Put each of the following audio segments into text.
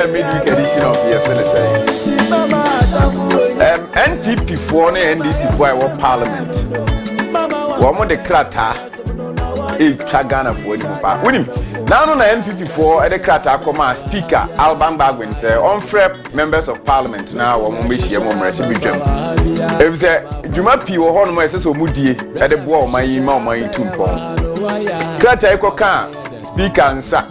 midweek edition of the SEN. NPP for and NDC for our parliament. One more the crata. Ghana for him. Now on the NPP for the crata come speaker Alban Bagwin say on members of parliament now or Mumbishi and Mumrashi Bijam. If the Juma P or Horn Moses or Moody at the board my two pong. Crata Ecocan, speaker and sa.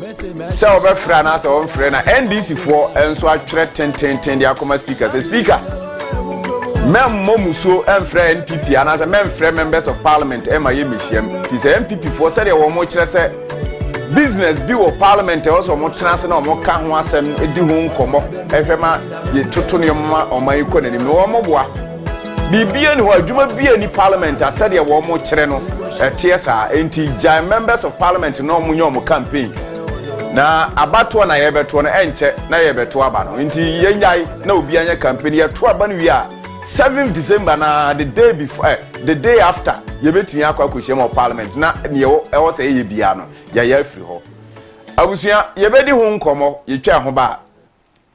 So over Franas or Frena NDC for and so I treat 10 the Akoma speaker say speaker. Mem Momuso and friend NPP and as a members of parliament MIA Mission, is NPP for said a more business bill of parliament also more transfer or more can was and do home como FMA ye tutunium or my economy no more. BBN who Juma be any parliament as said a more channel at TSA anti members of parliament no munyomo campaign. Na abato na yebeto na enche na yebeto abano inti yenjai na obi anya campaign ya to abano wi a 7th December na the day before the day after you betumi akwa kwehye parliament na ne e say ye bia no ya afiri ho abusua ye bedi ho nkomo ye twa ho ba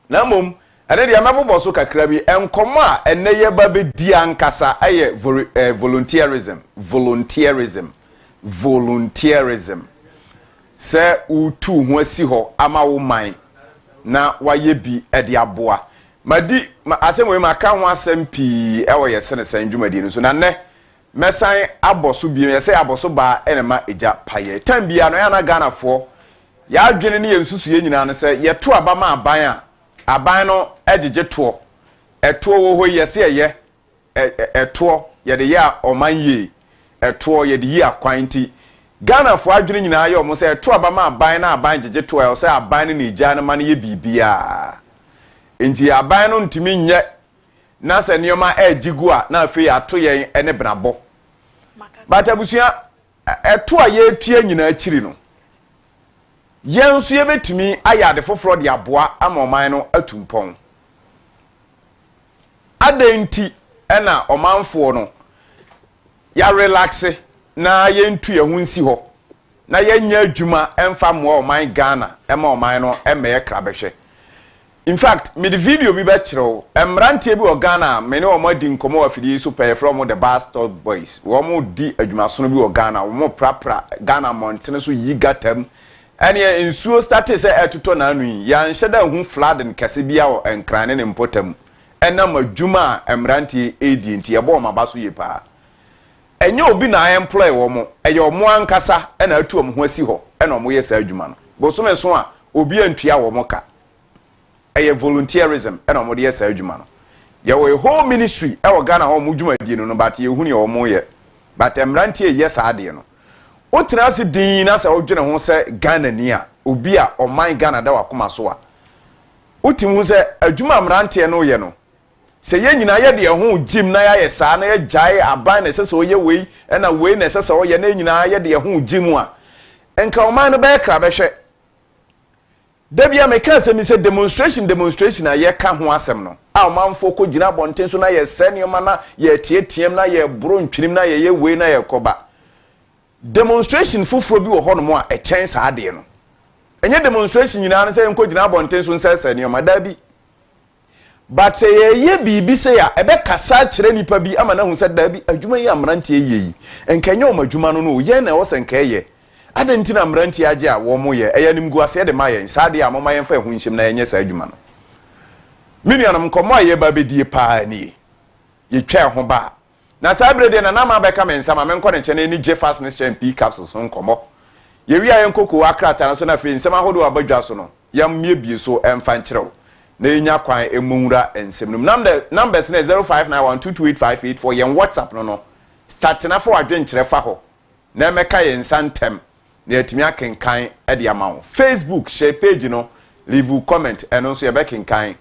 na mom ene de amabo so kakra bi enkomo a ene ye ba be di ankasa aye volunteerism se utu ho asi ho ama wo man na waye bi e de aboa Madi asem we maka ho asem pi e wo ye sene san dwumadi no so na ne mesan aboso bi ye say aboso ba enema eja paye tan bia no ya na Ghana fo ya adwene ne ye nsusu ye nyina no say ye to aba ma aban no ejeje to eto wo ho ye say ye eto ye de ya oman ye eto ye de ye akwanti Ghana fo adwene nyina ye o mo say eto aba ma aban na aban jeje to e say aban ne eja no ma ne ye bibia Inti aban no ntimi nye na se nioma ejigu a na afi ato yen ene benabo but abusua eto a ye tue nyina akiri no yen so ye betumi ayade foforo de aboa ama oman no atumpon adenti ena omanfo no ya relaxe na yen tue hu nsi ho na yen nya adwuma emfa mo oman Ghana ema oman no emeye krabehwe. In fact, me the video bi betchero emrantie bi o Ghana me ne o madi nkomo afidi so pay from the bastard boys wo mo di adwumaso bi o Ghana wo mo prapra Ghana mountain so yi gatam ene ensuo start say etoto na anu ya nheda hu flood nkase bia o enkrane ne mpotam ena madwuma emrantie edi nti ye bo mabaso ye pa enye obi na employ wo mo eye o mo ankasa ena atu o mo ho asi ho ena o mo ye sa adwuma no bo so me so a obi antua wo mo ka a volunteerism and on the Sajumano. You were a whole ministry, our Ghana home Mujuma, but you who are more yet. But Emrantia, yes, I did. What Nasi Dean as our general say Ghana near, Ubia or my Ghana Dawa Kumaswa. Utim was a Juma Mrantia no yeno. Say yen yadi a home Jim Naya Sana, Jai, a bind necessary way, and a way necessary your name yadi a home Jimwa. And come on a bear crabeshe. Debia meka se mi se demonstration aye ka ho asem no a manfo ko gina bonten so na ye senior na ye tietiem na ye bro ntwirim na ye we na ye koba demonstration fufuro bi wo ho no mo a e chen sa ade no enye demonstration nyina na se enko gina bonten so nsa senior ma da bi but say ye bibi se ya ebe kasa kire nipa bi ama na hu se da bi adwuma yi amrante ye enkenye o madwuma no ye na wo se nkeye adenti na mranti age a wo mo ye eyanim gu ase de mayen sade a moma yenfa hu nhyim na yenye sa adwuma no minuanam komo aye ba bedie pa ni ye twa ho ba na sabre de na na ma beka mensa ma menko ne chene ni Jeffers Mr MP capsules so nkomo ye wi ayen koko akrata na so na fe nsem ahodo abadwa so no yam miebie so emfa nkyerɛw na enya kwan emunra ensem no numbers na 0591228584 for yen WhatsApp no start na for adwen kyerɛ fa ho na meka yen santem na yatimi akenkan e de amawo Facebook share page no leave comment eno so ye be kenkan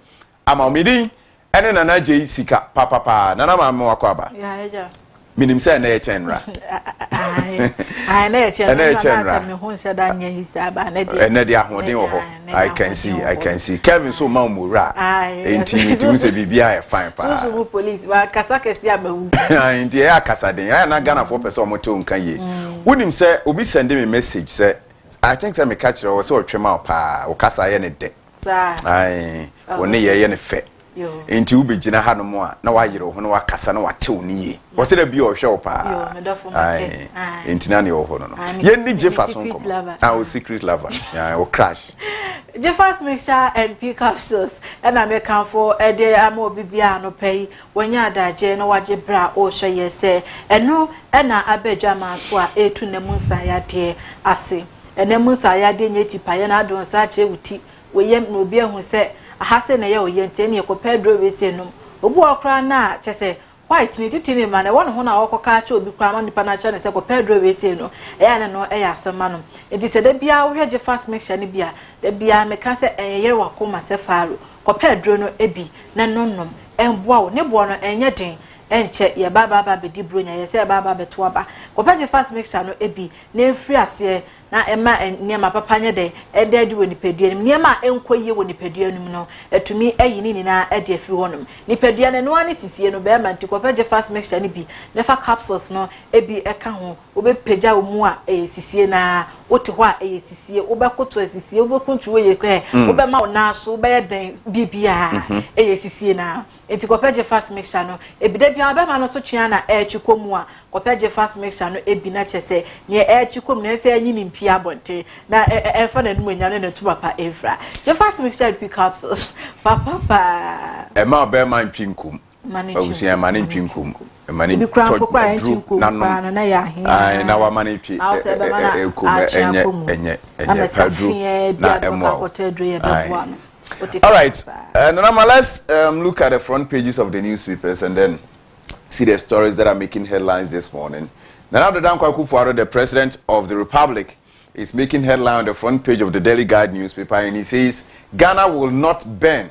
ama midin ene na AGYEI sika papa nana ma wakwa ba ya eja minim se na ye chenra na ye chenra me hu se da nya hisaba na de ahoden wo ho I can see Kevin so ma mura enti tu se bibia e fine pa so police wa kasa kesi abahu enti e akasa den ya na Ghana for person mo te nkan ye wonim se obi send me message say I think say me catch her say otwema pa o kasa ye ne de Aye, when ye any fe. Into be Gina Hanumwa, no why you know what Cassano two knee. Was it a be or show pa? Aye, into Nanny or Hono. Yendi Jefferson, our secret lover, or crash. Jeffers mixture and pick capsules, and I make come for a day I more bibiano pay when ya da jeno wa jebra or shay say, and no, and I bejama swa a to Nemusa ya dear, I see. And Nemusa ya de neti payana don't such a witty, we yem no beer who said. Hasen a yo yenteni ko Pedro we say no obu okra na chese white ni titini man e won ho na okoka cha obi kwa nipa na cha ne se ko Pedro we say no e ya no e ya asema no e di se da bia wo hweje fast mixture ni bia da bia me kan se yere wakoma se faro ko Pedro no ebi na nonnom enboa wo ne bo no enye den enche ye baba be di bronya ye se baba be to aba ko hweje fast mixture no ebi na efri ase na ema niema papa nye de ede woni pedua nim niema enkoye woni pedua nim no etumi ayi ni na ede afi wonum ni pedua ne no ani sisie no be ma ntikopeje fast mixture ni bi nefa capsules no ebi eka ho obepeja omu a sisie na wote ho a sisie obekoto sisie obekuntu we ye kwe obema ona so obe den bibia sisie na ntikopeje fast mixture no ebi de bia obema no so twia na twikomu a kopeje fast mixture no ebi na chese ne twikom na se anyi ni pia bonte na efa na nmu nya na tuma pa evra je fast mixture pick capsules papa e ma be man twinkum obusia man twinkum e man twinkum na ya hin ai na wa man twi enye padru na emo. All right, now let's look at the front pages of the newspapers and then see the stories that are making headlines this morning. Now, the President of the Republic is making headline on the front page of the Daily Guide newspaper, and he says, Ghana will not burn,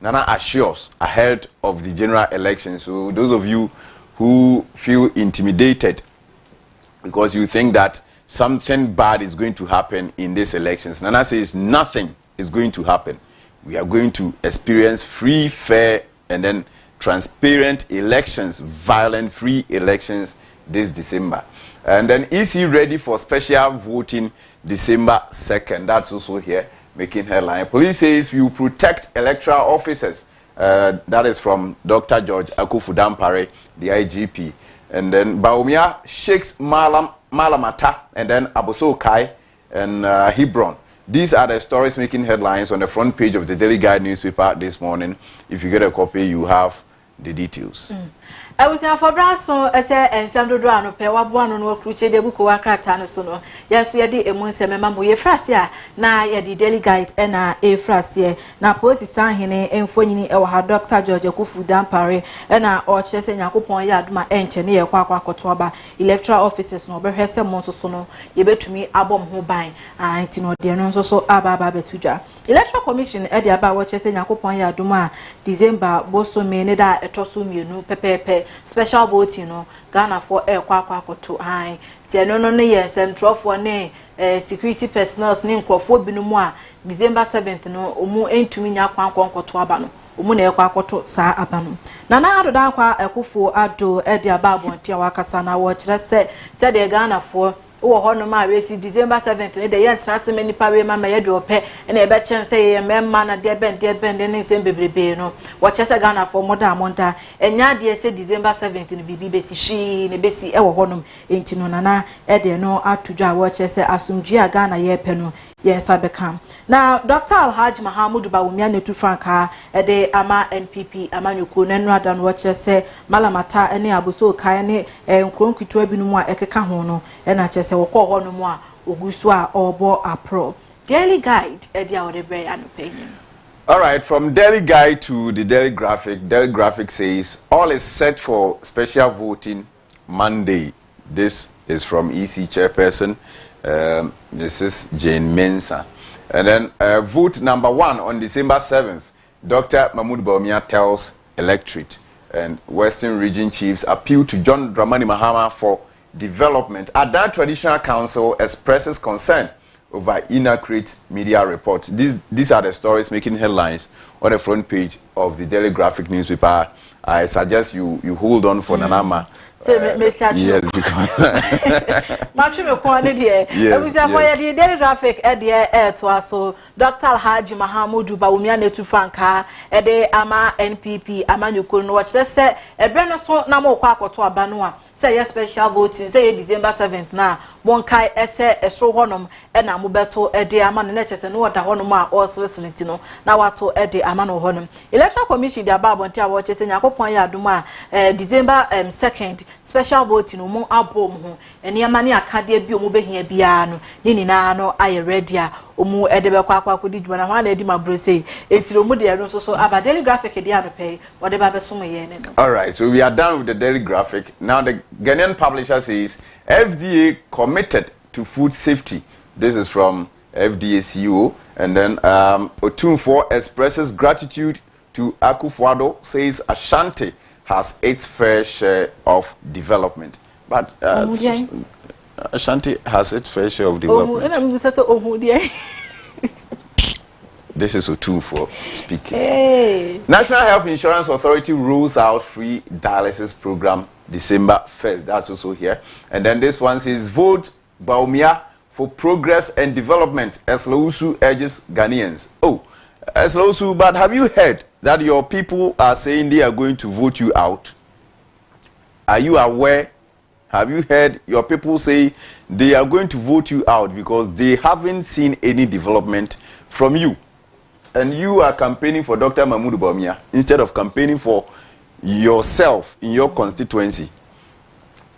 Nana assures, ahead of the general election. So those of you who feel intimidated because you think that something bad is going to happen in these elections, Nana says nothing is going to happen. We are going to experience free, fair, and then transparent elections, violent, free elections this December. And then is he ready for special voting December 2nd? That's also here making headline. Police says we will protect electoral officers. That is from Dr. George Akufu-Dampare, the IGP. And then Baumia shakes Malamata, and then Aboso Kai and Hebron. These are the stories making headlines on the front page of the Daily Guide newspaper this morning. If you get a copy, you have the details. I was for Brasso, I said, and Sandro Drano, Pewa Buano, no Cruce de Buco, Akratano Sono. Yes, we are the Emunse Mamma, ye Frasia, na ye the Daily Guide, and a Frasia. Na Posi Sahine, and Fonini, or her Dr. George Akufu-Dampare, and our Orches and Yakupon Yard, my engineer, Quaqua Cotoba, electoral officers, no Berhesa Monsosono, ye bet to me, Abom Hobine, and Tino Dianon, so Ababa Betuja. Electoral Commission, Eddie Abba Watches and Yakupon Yarduma, December, Boso Meneda, Etosum, you know, Pepe. Special voting, no Ghana for Kwakwa to high. No yes, and trough for ne security personnel, name for Binumwa, December 7th, no, Umu ain't to me, Yakwan to Abano, Umune Kwakoto, Sa Abano. Nana Adakwa, Ekufu, Ado, Edia Babu, and Tiawakasana, watch, said the Ghana for. Oh, Honoma, we see December 7th, the young trust many pari mamma do pay, and a betcha say a man at dear bend, and same baby, no. Watch us a Ghana for Moda Monta, and ya dear say December 7th in the BB, she, and Bessie, our honum, in Tinonana, Eddie, no, out to Jar watches, assume Gia Ghana, ye peno. Yes, I become. Now, Dr. Alhaji Mahamud Bawumiane to Franca, a day Ama NPP, Amanyuku, and Radan watches say Malamata, and Abuso Kayane, and Kronki Twebinua, Ekekahono, and I just say, Oko Honomoa, Oguswa, or Bo Apro. Daily Guide, Eddie Audebray, an opinion. All right, from Daily Guide to the Daily Graphic says all is set for special voting Monday. This is from EC chairperson. This is Jane Mensah. And then vote number 1 on December 7th. Dr. Mahmoud Bawumia tells electorate and Western Region chiefs appeal to John Dramani Mahama for development. Adan Traditional Council expresses concern over inaccurate media report. These are the stories making headlines on the front page of the Daily Graphic newspaper. I suggest you hold on for Nanama Yes, because Match me quantity. Yes. The daily graphic at the air to us. So Dr. Haji Mahamudu Baumiane to Franca, a day Ama NPP, Amanu couldn't watch. Let's say a brand so Namo Quaco to Abanua. Say a special voting, say December 7th now. One kai esse a show honum and Amubeto a day Aman letters and what a honoma or listening to know. Now what to a day Amano honum. Electoral Commission, the Bab on Tia watches in Yakopoya Duma, December 2nd, special voting, no album, and Yamani Acadia Bumube here Biano, Nini Nano, I redia, Umu Edebe Quaqua could did when I wanted my brose. It's Romudia, so about daily graphic at pay, whatever summer. All right, so we are done with the daily graphic. Now the Ghanaian publisher says FDA committed to food safety. This is from FDA CEO. And then Otunfo expresses gratitude to Akufo-Addo, says Ashanti has its fair share of development. But Ashanti has its fair share of development. This is Otunfo speaking. Hey. National Health Insurance Authority rules out free dialysis program December 1st. That's also here. And then this one says, vote Baumia for progress and development. Eslausu urges Ghanaians. Oh, Eslausu, but have you heard that your people are saying they are going to vote you out? Are you aware? Have you heard your people say they are going to vote you out because they haven't seen any development from you? And you are campaigning for Dr. Mahmoud Baumia instead of campaigning for yourself in your constituency.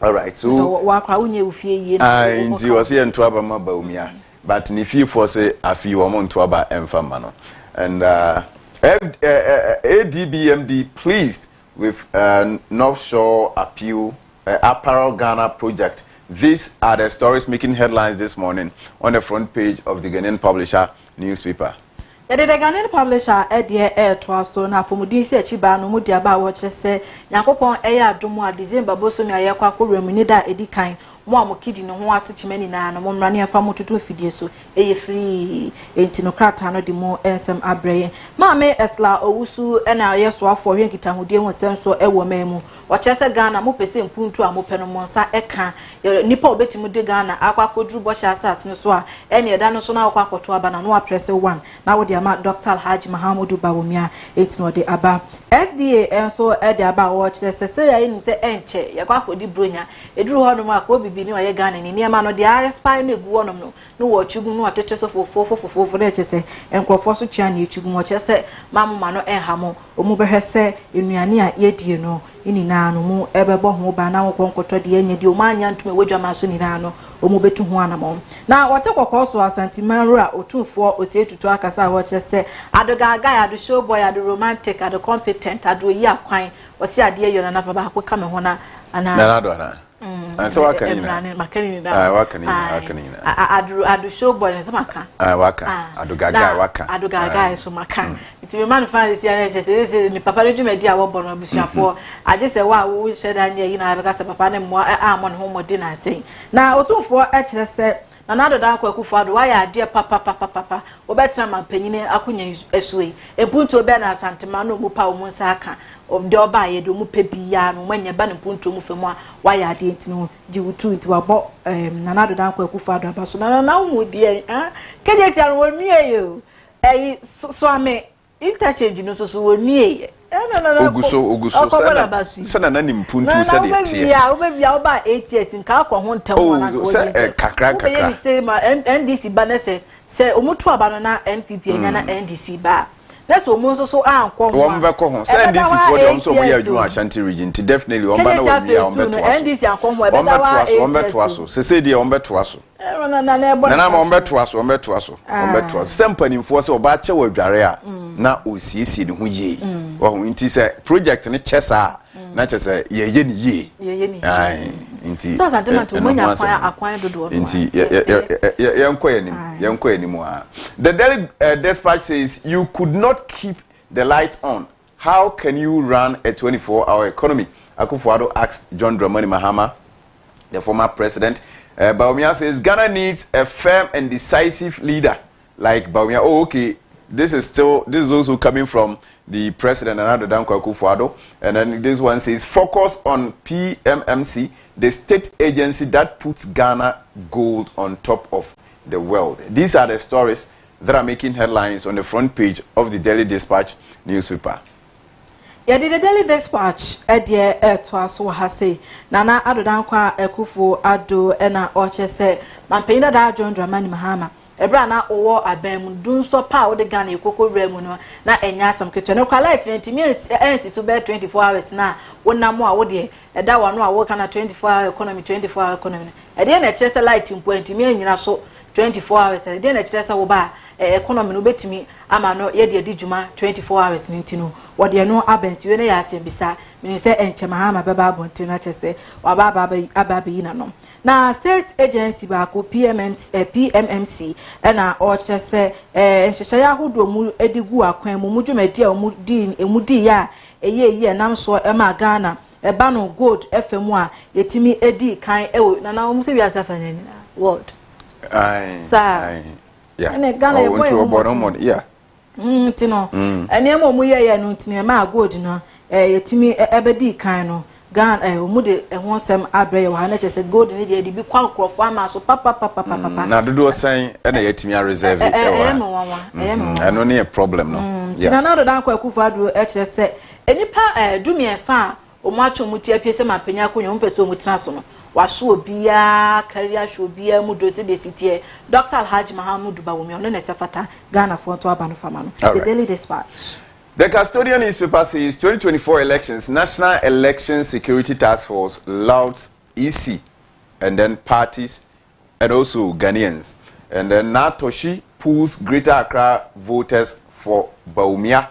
All right, so you was here in Tuaba Baumia, but if you force a few among Tuaba and Famano. And ADBMD pleased with North Shore Apparel Ghana project. These are the stories making headlines this morning on the front page of the Ghanaian Publisher newspaper. The Ghanaian publisher Eddie Air Twaso na pomudinsi achiba no mudi aba wo kyese Yakopon eya adomu a December bosomi ayekwa ko remunida edikan mo amokidi no ho atochimani na no momrane afa mototo afidie so eye free entinokrata no de mo ensem abreye maame esla owusu na yeso afo hwe nkitahudie ho semso ewo memu wo kyese Ghana mo pese mpuntu a mo peno monsa eka nipa obetimu de Ghana akwa kodru bo sha asase no so a ene eda no so na akwa koto aba na no apresse 1 na wo de ama Dr. Haji Mahamudu Bawumia etino de aba FDA enso e de aba wo kyese se ya nim se enche yakwa kodi bronya eduru ho no ma ko bibi ni oye Ghana ni niema no de spy na egu wonom no wo chugu no atete so fofofofofo na kyese enkrofo so twa na echugu mo kyese mamma no enhamo omu behwese enuane a yedie no ini na no mu ebebo ho ba na wo konkoto de enya de o manya ntume wedwa ma so ni na no omu betu ho anamo na wote kokko so asantimanru a otunfo osietutu akasa wo kyese adogaga ado show boy ado romantic ado competent ado yi akwan osi ade yo na nafa ba ko kame ho na na ado na so wakanina adu show boy so maka waka adu gaga so maka iti me man fan si ana se ni papa reju medi a wo bono abusuafo age se wa wo sheda nya yi na be ka se papa ne mo amon ho modi na sei na otumfo e kire se na nado da akwa kufu ado wa ya ade papa obetra mampanyine akonya esuei ebuntu obe na asantema no mu pa o mu nsa aka of the oba ye do mu pebia no manya ba ne punto mu femu a wa ya de ntino ji wutu nti wa bo na nado da akwa kufu ado abaso na mu die kenya ti aro mie yo so ame interchange no so wonnie oguso sana na nimpuntu se de tie obebia oba 8 years nka akọ ho ntam na se kakra obeye se ma NDC ba na se omutu aba no na NPP nya na NDC ba na so omu so anko ho won be ko ho se NDC for dem so boya adwuma Ashanti region definitely won ba na won bia won beto aso NDC anko ho e be da wa won beto aso se de won beto aso na won beto aso sempanimfo se oba che wadware a na osiesie ne ho ye wo nti se project ne chesa na chese ye ni ye ai nti so sentiment mo nya akwan dodo nti yenko enimu a the Daily Dispatch says you could not keep the lights on. How can you run a 24-hour economy? Akufo-Addo asked John Dramani Mahama, the former president. Baumia says Ghana needs a firm and decisive leader like Baumia. Oh, okay. This is also coming from the president, Nana Dankwa Akufo-Addo. And then this one says, focus on PMMC, the state agency that puts Ghana gold on top of the world. These are the stories that are making headlines on the front page of the Daily Dispatch newspaper. Yeah, the Daily Dispatch, twaso ha say, Nana Dankwa Akufo-Addo ena oche say, Mampenda da John Dramani Mahama. Ebra na owo abem dun so pa o de Ghana ekoko remu no na enya asam keto no kwala etimi ensi so be 24 hours na wonam a wo de eda wano a wo kana 24 hour economy 24 hour economy e de na chese light mpo entimi enyina so 24 hours e de na chese wo ba economy no betimi ama no ye de djuma 24 hours ni ntino wo de no abenti we na ya asem bisa me se enchema ha ma baba abonti na chese wa baba ababi na no na state agency ba ko PMMC na o chese nhyehyɛ ahodo mu edigu akwan mu dwumadi a mu di ya eye nam so ma Ghana eba no gold FM a yetimi edi kan ewo na mu se wiasa fanani world ai yeah ene Ghana e boy yeah tino ene mu ye no tino ma gold no yetimi ebedi kan no Ghana omude ehonsem abreye wa na chese gold ni de bi kwa nkrofo ama so papa na dodo sen na yetimi a reserve eno ne problem no yeah na Dankwa Akufo-Addo chese enipa dumiesa omacho muti apiese mapenya konyo mpeso mutina so no waso obia career show obia mu dosi de sitie Dr. Alhaji Mahamudu Bawumia no na sefata Ghana fo to aba no fama no the Daily Dispatch. The Custodian newspaper says 2024 elections, National Election Security Task Force louds EC and then parties and also Ghanaians. And then Natoshi pulls Greater Accra voters for Bawumia,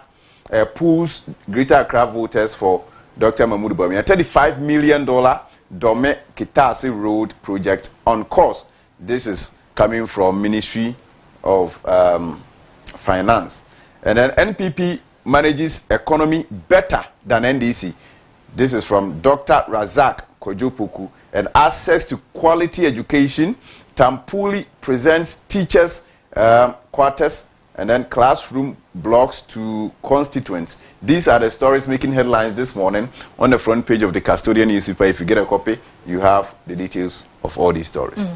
pulls Greater Accra voters for Dr. Mahamudu Bawumia. $35 million Dome Kitasi Road project on course. This is coming from Ministry of Finance. And then NPP manages economy better than NDC. This is from Dr. Razak Kojopoku. And access to quality education, Tampuli presents teachers quarters and then classroom blocks to constituents. These are the stories making headlines this morning on the front page of the Custodian newspaper. If you get a copy, you have the details of all these stories.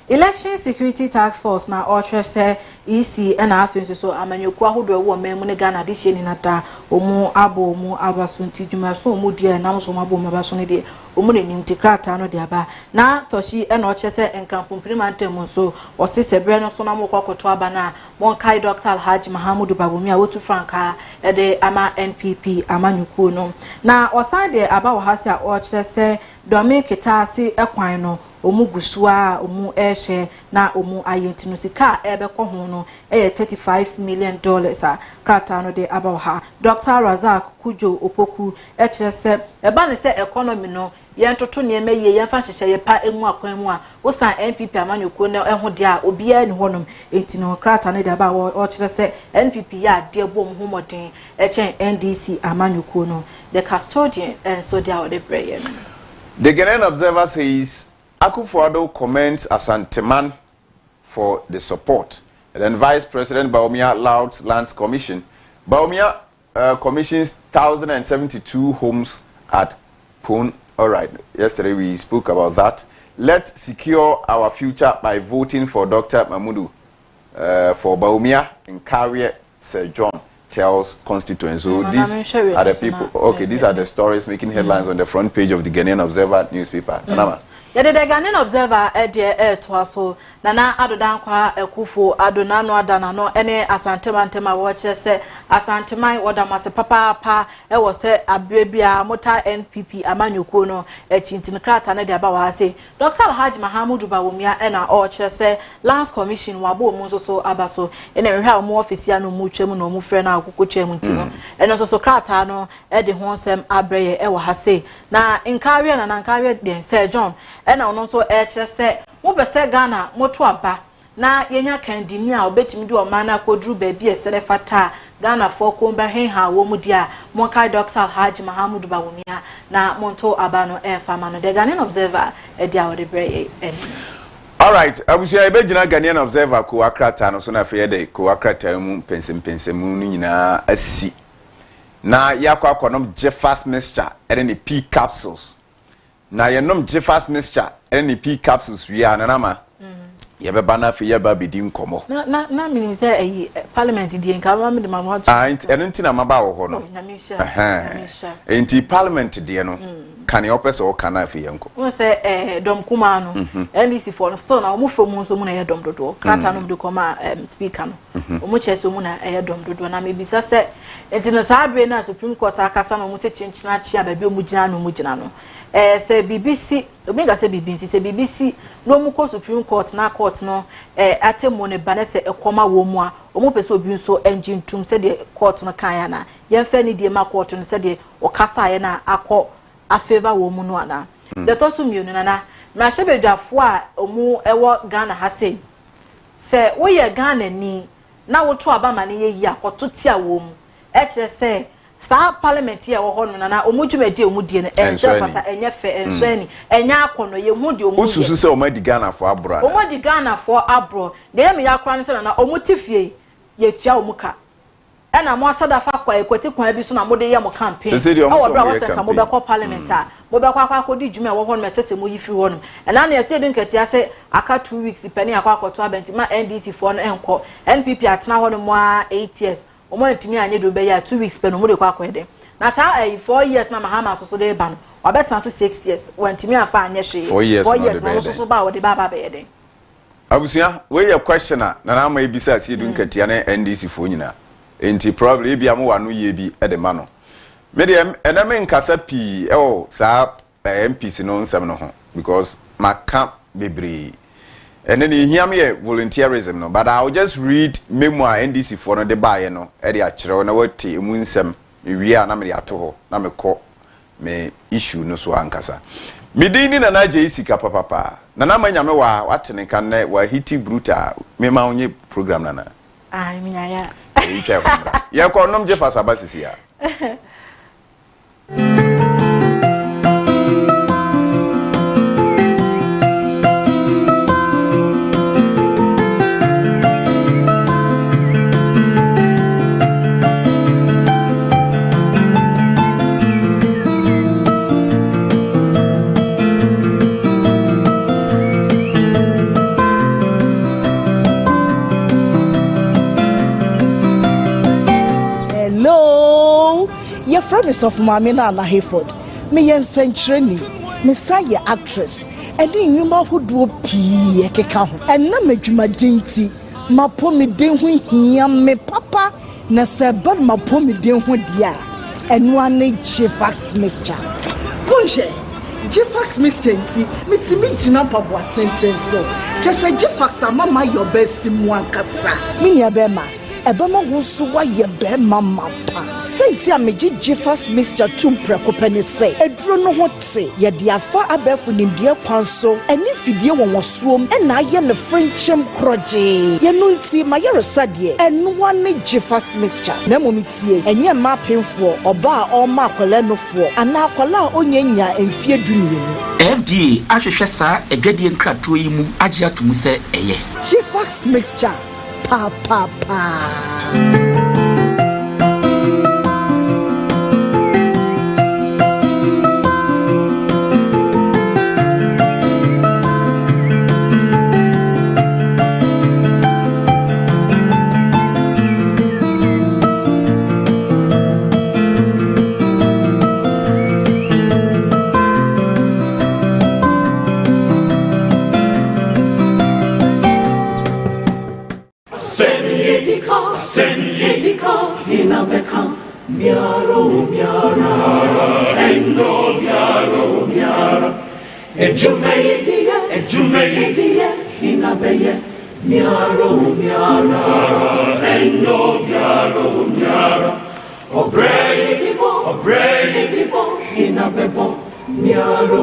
Election Security Task Force na order say EC and afin so amanyoku ahodo wo memu ne Ghana de hye ni nata omu abo omu abaso nti dwuma so omu de na so mabo omu abaso ne de omu ne nim tikrata no de aba na toshi e na order say enkampompirima ntem so osese bre no so na mokokoto aba na monkai Dr. Alhaji Mahamudu Bawumia wotu franka e de ama NPP amanyoku no na osan de aba wo hase a order say domin kitase ekwan no omu gusua omu ehye na omu ayentino sika ebe ko ho no $35 million a krata no de abaha Dr. Razak Kujo Opoku kire se eba ne se economy no yentoto ne emaye yenfa hyehye ye pa emu akwan mu a wosan NPP amanyoko no eho de a obia ni honom entino krata no de aba o kire se NPP ya de bom homoden echen NDC amanyoko no the Custodian and so they are the prayer. The Ghanaian Observer says Akufo-Addo commends Asanteman for the support. And then Vice President Bawumia louds Lands Commission. Bawumia commissions 1,072 homes at Pune. All right, yesterday we spoke about that. Let's secure our future by voting for Dr. Mahamudu for Bawumia in Carrier, Sir John tells constituents. So these are the people. Okay, these are the stories making headlines on the front page of the Ghanaian Observer newspaper. Yede the Ghanaian Observer twaso Nana Dankwa Akufo-Addo nano adana no ene asantema watche se asanteman wodamase papa wo se abrebia mota NPP amanyoko no chintin krata na de aba wa se Dr. Alhaji Mahamudu Bawumia ena o kire se Lands Commission wabo mu so abaso ene hwe mu office ya no mu twem no mu frɛ na akoko twem ntino ene so krata no de ho nsɛm abreye wo ha se na nkawe na nkawe de Sir John ena ono so kire se mo bese Ghana moto aba na yenya kandini a obetimi de o mana kodru ba bi esere fata Ghana for komba henha wo mu dia monkai Dr. Alhaji Mahamudu Bawumia na monto aba no fama no the Ghanaian Observer dia wo de breye all right abusia ebe gina Ghanaian Observer ko akrata no so na fe de ko akrata mu pensem no nyina asi na yakwa konom Jeffers mixture ene P capsules na yenom Jeffers mixture ene P capsules wi ananama yebeba na fe yeba bedi nkomo na me say ayi parliament di enka ma me de ma mo eno ntina maba wo ho no enti parliament di no kan ye opese o kana fe yenko wo say dom kuma no NDC for still na omo fomu so mu na ye dom dodo krata no de koma speaker no omo che so mu na ye dom dodo na me bisa say enti no saadwe na Supreme Court akasa na omo se chinchina chia ba bi omo gina no say BBC obenga say BBC no mu ko Supreme Court na court no atemo ne bana say ekoma wo mu a omo pese obi nso engine tum say the court no kan ya na ye fa ni die ma court no say the okasa ye na akọ a favor wo mu no ana the tosu mienu na na shebedwafo a omu ewo Ghana ha say wo ye Ghana ni na wo to aba ma ne ye yi akoto ti a wo mu kire say sa parliament here wo hono na omudwumadi omudie ne ense pata enye fe enso ani enya akono ye hu de omudie ususu se omadi Ghana fo abro na omadi Ghana fo abro de me yakra ne se na omutifie ye tua omuka ena mo asada fa kwa ekwati kwa bi so na mo de ye mo campaign o bra wo se ka mo be ko parliament a mo be kwa akodi dwuma wo hono mesese mo yifi hono ena na ye se de nkati ase aka 2 weeks penny akwa akoto abenti ma NDC fo no enko NPP atena hono mo 8 years omo ntimi anye do be ya 2 weeks pe no mo de kwa akwede na sa 4 years na mahama so de ba no obetran so 6 years wantimi afa anye hwe 4 years no so ba wo de ba be yede abusia we your questioner na na ma ebisa si edu nkatia na NDC fo nyina enti probably bia mo wano ye bi e de ma no me de ename nkasa pi sa MPC no nsem no ho because maka bebre and then hear me volunteerism no but I'll just read memoir NDC for no de bae no e de akire na wati emu nsem me wi na me ato ho na me kọ me issue no so ankasa me din na AGYEI sika papa na manya me wa watene kan na wa hiti bruta me ma onye program na me ya e twa ko ya ko nom je fasa basisi ya Friends of Mamina na Hayford. Me yen century me say actress. And in yuma who do pee keka ho. And na medwuma dinti. Ma po me den ho hia me papa na se ban ma po me den ho dia. And one Jeffers mixture. Bonje. Jeffers mixture nti me ti me gina pabo atenten so. Just say Jeffers mama your best mu ankasa. Me nya be ma. Ebema wo so wa ye be mama pa. Senti a meji Jeffers Mr. Tumpreko pene say eduro no ho te ye de afa abefu nimdie kwan so eni fidie won suom e na ye ne frinchem kroje ye no nti ma ye resade enu wane Jeffers mixture na momitie enye ma penfo oba a o ma akwala no fo ana akwala onyanya emfie dumienu FDA ahwehwe sa edwadie nkrato yi mu agye atum se eye Jeffers mixture pa Ejumeye inabeye miaro endo miaro obrey inabebo miaro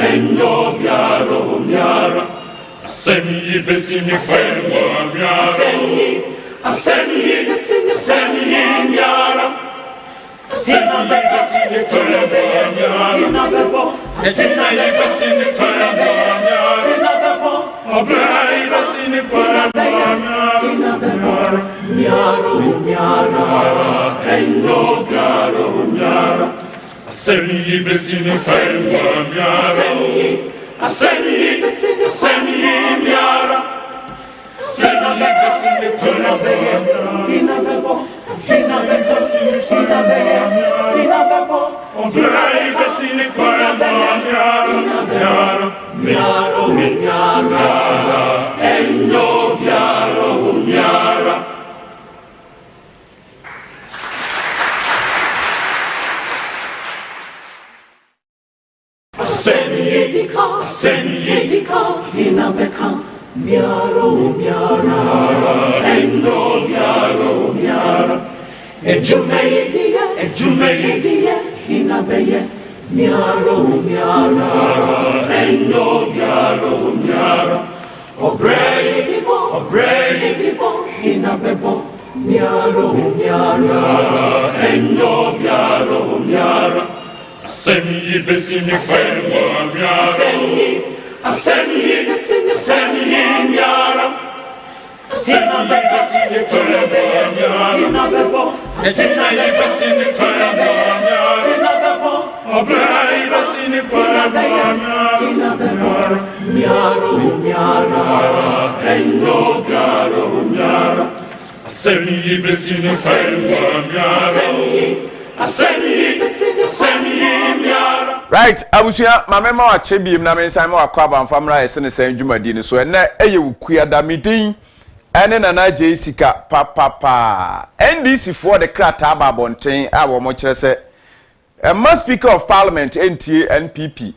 endo miaro asemi besini femo miaro asemi besini miaro asemi besini miaro inabebo Ejumeye besini inabebo obrey besini miaro Asemi besini faywa miara. Asemi miara. Asemi besini kuna beya. Inabebo. Oblai besini kuna miara. Miara. Enyo miara. Asemi inabeka miara. Enyo miara. Ejume inabeye miara. Enyo miara. Obrei inabebo miara. Enyo miara. Asemi besini faywa miara. Asemi miara. Asemi besini faywa miara. Asemi besini faywa miara. Oblai besini faywa miara. Enyo miara. Asemi besini faywa miara. Right, abusia mamema wa chebiem na mensan ma wakwa banfamra yesene san dwumadi ni so ene eye wukuya da midin ene na je sika papa NDC for the krata babonten a wo mo kire se a speaker of parliament NTA NPP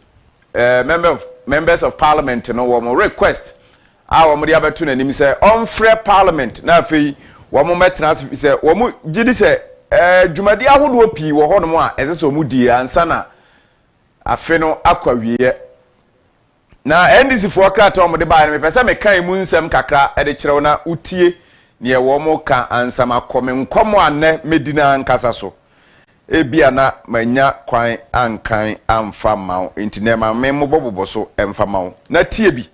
members of parliament no wo mo request a wo mo dia beto na nim se on free parliament na afei wo mo metena se wo mo gidi se dwumadi ahodo pi wo ho no mo a ese so mu di ansa na afeno akwawie na NDC for krata o mo de ba me pese me kan mu nsem kakra e de kirew na utie ne wo mo ka ansam akome nkomo anne medina nkasa so ebia na manya kwan ankan amfa mawo intine ma me mo bobobo so emfa mawo na tie bi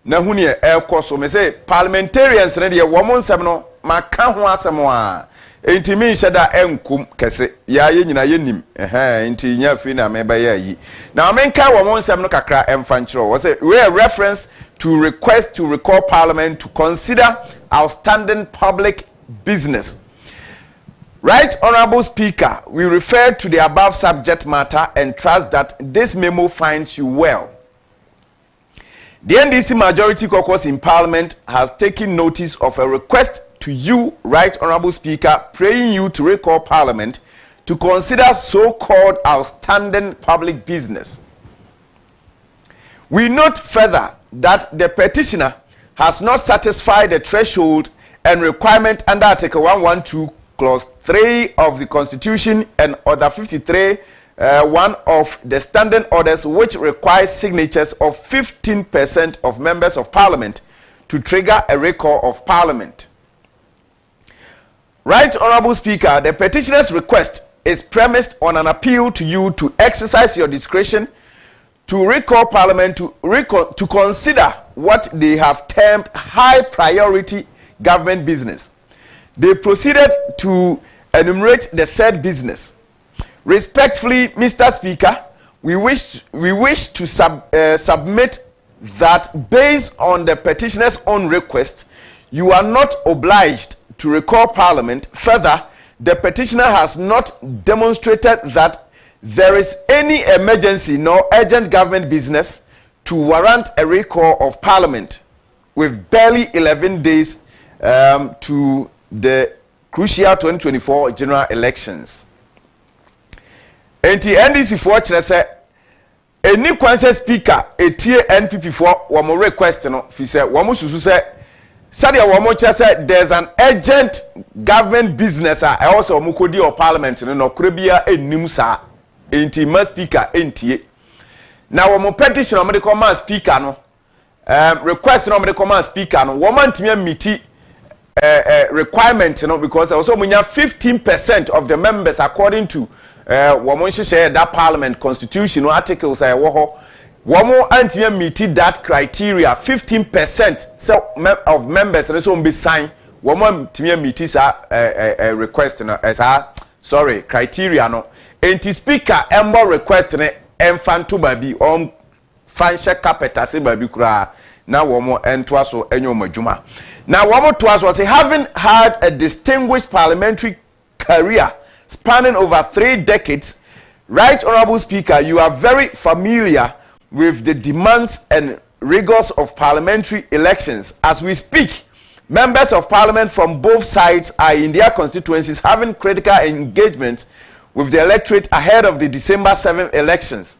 na huni e koso me say parliamentarians ne de wo mo nsem no maka ho asem a intimi nhyeda enkum kese ya ye nyina ye nim inti nya fi na me ba ya yi na menka wo mo nsem no kakra emfa nkyro wo say we a reference to request to recall parliament to consider outstanding public business. Right, Honorable Speaker, we refer to the above subject matter and trust that this memo finds you well. The NDC Majority Caucus in Parliament has taken notice of a request to you, Right, Honorable Speaker, praying you to recall Parliament to consider so-called outstanding public business. We note further that the petitioner has not satisfied the threshold and requirement under Article 112 Clause 3 of the Constitution and Order 53, 1 of the Standing Orders, which requires signatures of 15% of members of Parliament to trigger a recall of Parliament. Right, Honorable Speaker, the petitioner's request is premised on an appeal to you to exercise your discretion to recall Parliament to consider what they have termed high priority government business. They proceeded to enumerate the said business. Respectfully, Mr. Speaker, we wish to submit that based on the petitioner's own request, you are not obliged to recall Parliament. Further, the petitioner has not demonstrated that there is any emergency nor urgent government business to warrant a recall of Parliament with barely 11 days to the crucial 2024 general elections. Enti NDC for chere say eni kwanse speaker etie NPP for wo request no fi say wo susu say sadia wo chere say there's an urgent government business e also wo kodi o parliament no kura bia enim sa enti ma speaker entie na wo petition o de command speaker no request no de command speaker no wo mantimi amiti requirement, you know, because also we have 15% of the members according to woman share that parliament constitution articles say woman anti meet that criteria 15% of members and so be sign woman to meet is a request as sorry criteria no enti speaker embo request ne emfanto babi fanshe carpet ase babi kura na womo entwa so enyo madwuma na womo to us was having had a distinguished parliamentary career spanning over 3 decades. Right Honorable Speaker, you are very familiar with the demands and rigors of parliamentary elections. As we speak, members of parliament from both sides are in their constituencies having critical engagement with the electorate ahead of the December 7th elections.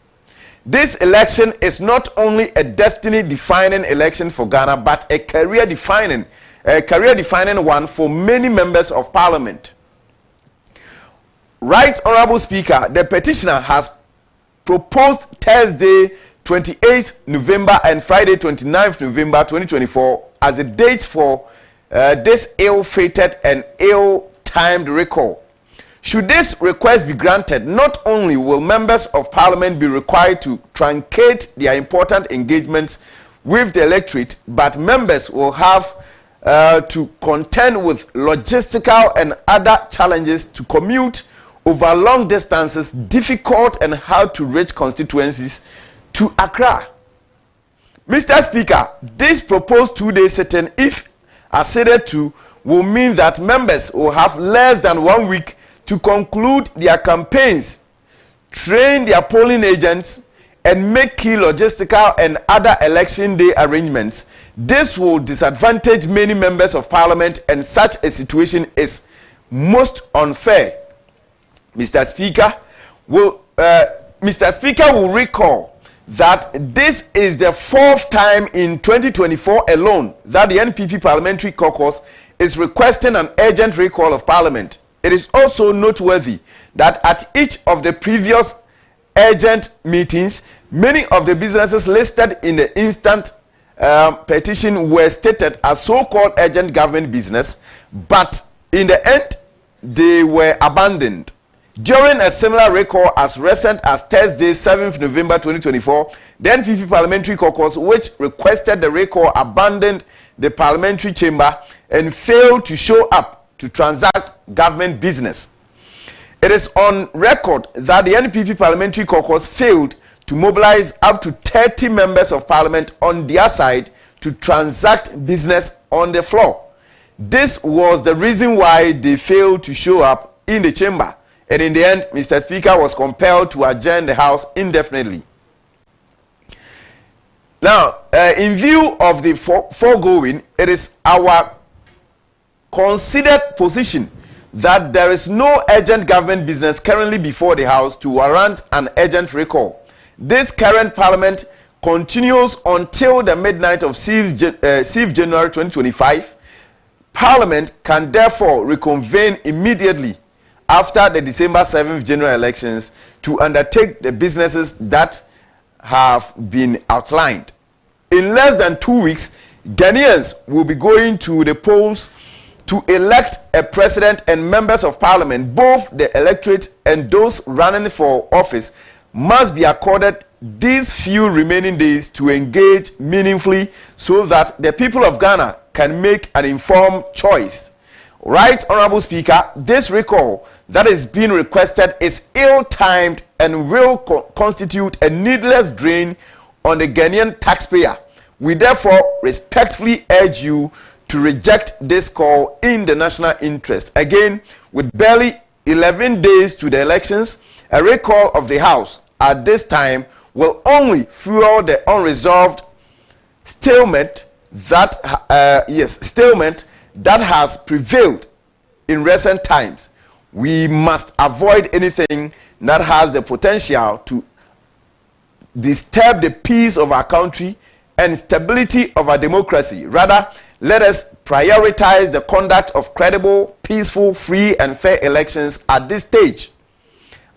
This election is not only a destiny-defining election for Ghana, but a career-defining one for many members of parliament. Right Honorable Speaker, the petitioner has proposed Thursday 28th November and Friday 29th November 2024 as the dates for this ill-fated and ill-timed recall. Should this request be granted, not only will members of parliament be required to truncate their important engagements with the electorate, but members will have to contend with logistical and other challenges to commute over long distances, difficult and hard to reach constituencies to Accra. Mr. Speaker, this proposed 2-day sitting, if acceded to, will mean that members will have less than 1 week to conclude their campaigns, train their polling agents, and make key logistical and other election day arrangements. This will disadvantage many members of parliament, and such a situation is most unfair. Mr. Speaker will recall that this is the 4th time in 2024 alone that the NPP Parliamentary Caucus is requesting an urgent recall of Parliament. It is also noteworthy that at each of the previous urgent meetings, many of the businesses listed in the instant petition were stated as so-called urgent government business, but in the end, they were abandoned. During a similar recall as recent as Thursday, 7th November 2024, the NPP Parliamentary Caucus, which requested the recall, abandoned the parliamentary chamber and failed to show up to transact government business. It is on record that the NPP Parliamentary Caucus failed to mobilize up to 30 members of parliament on their side to transact business on the floor. This was the reason why they failed to show up in the chamber. And in the end, Mr. Speaker was compelled to adjourn the House indefinitely. Now, in view of the foregoing, it is our considered position that there is no urgent government business currently before the House to warrant an urgent recall. This current parliament continues until the midnight of 6th January 2025. Parliament can therefore reconvene immediately after the December 7th general elections to undertake the businesses that have been outlined. In less than 2 weeks, Ghanaians will be going to the polls to elect a president and members of parliament. Both the electorate and those running for office must be accorded these few remaining days to engage meaningfully so that the people of Ghana can make an informed choice. Right, Honorable Speaker, this recall that is being requested is ill-timed and will constitute a needless drain on the Ghanaian taxpayer. We therefore respectfully urge you to reject this call in the national interest. Again, with barely 11 days to the elections, a recall of the House at this time will only fuel the unresolved stalemate that has prevailed in recent times. We must avoid anything that has the potential to disturb the peace of our country and stability of our democracy. Rather, let us prioritize the conduct of credible, peaceful, free, and fair elections at this stage.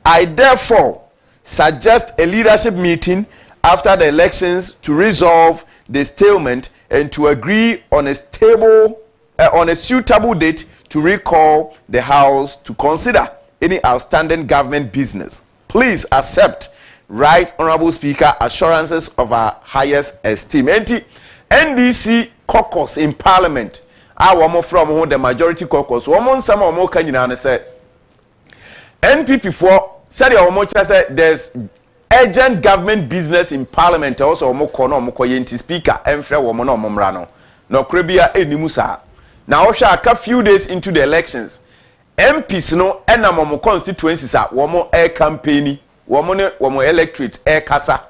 I therefore suggest a leadership meeting after the elections to resolve the stalemate and to agree on a suitable date to recall the House to consider any outstanding government business. Please accept, Right Honorable Speaker, assurances of our highest esteem. NDC caucus in Parliament, our from the majority caucus, woman some or more can say NPP for said your mocha said there's urgent government business in parliament also omokono omokoyenti speaker emfre womo no momra no no krebia enimu saa na wo hwa aka few days into the elections MPs no enam constituencies a womo campaign womo electorate kasa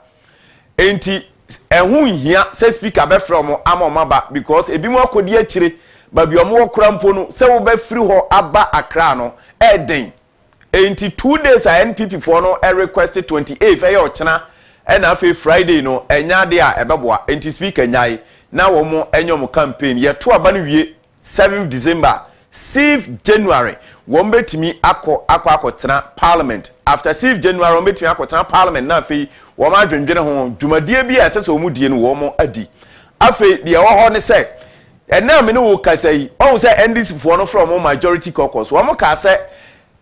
enti ehun hia say speaker be from amomaba because ebi mo akodi akire ba bi omo wokura mpo no say wo be free ho aba Accra no den enti 2 days a NPP for no requested 28 e ochena and afi Friday no enya de a ebeboa enti speaker nyai na womo enyom campaign ye to aba no wie 7th December 6th January wombetimi akotena parliament after 6th January wombetimi akotena parliament na afi wo ma dwendwene ho dwumadie bi a sese wo mu die no wo mo adi afi de wo ho ne se ena me no wo kasai on se NDC for no from majority caucus wo mo ka se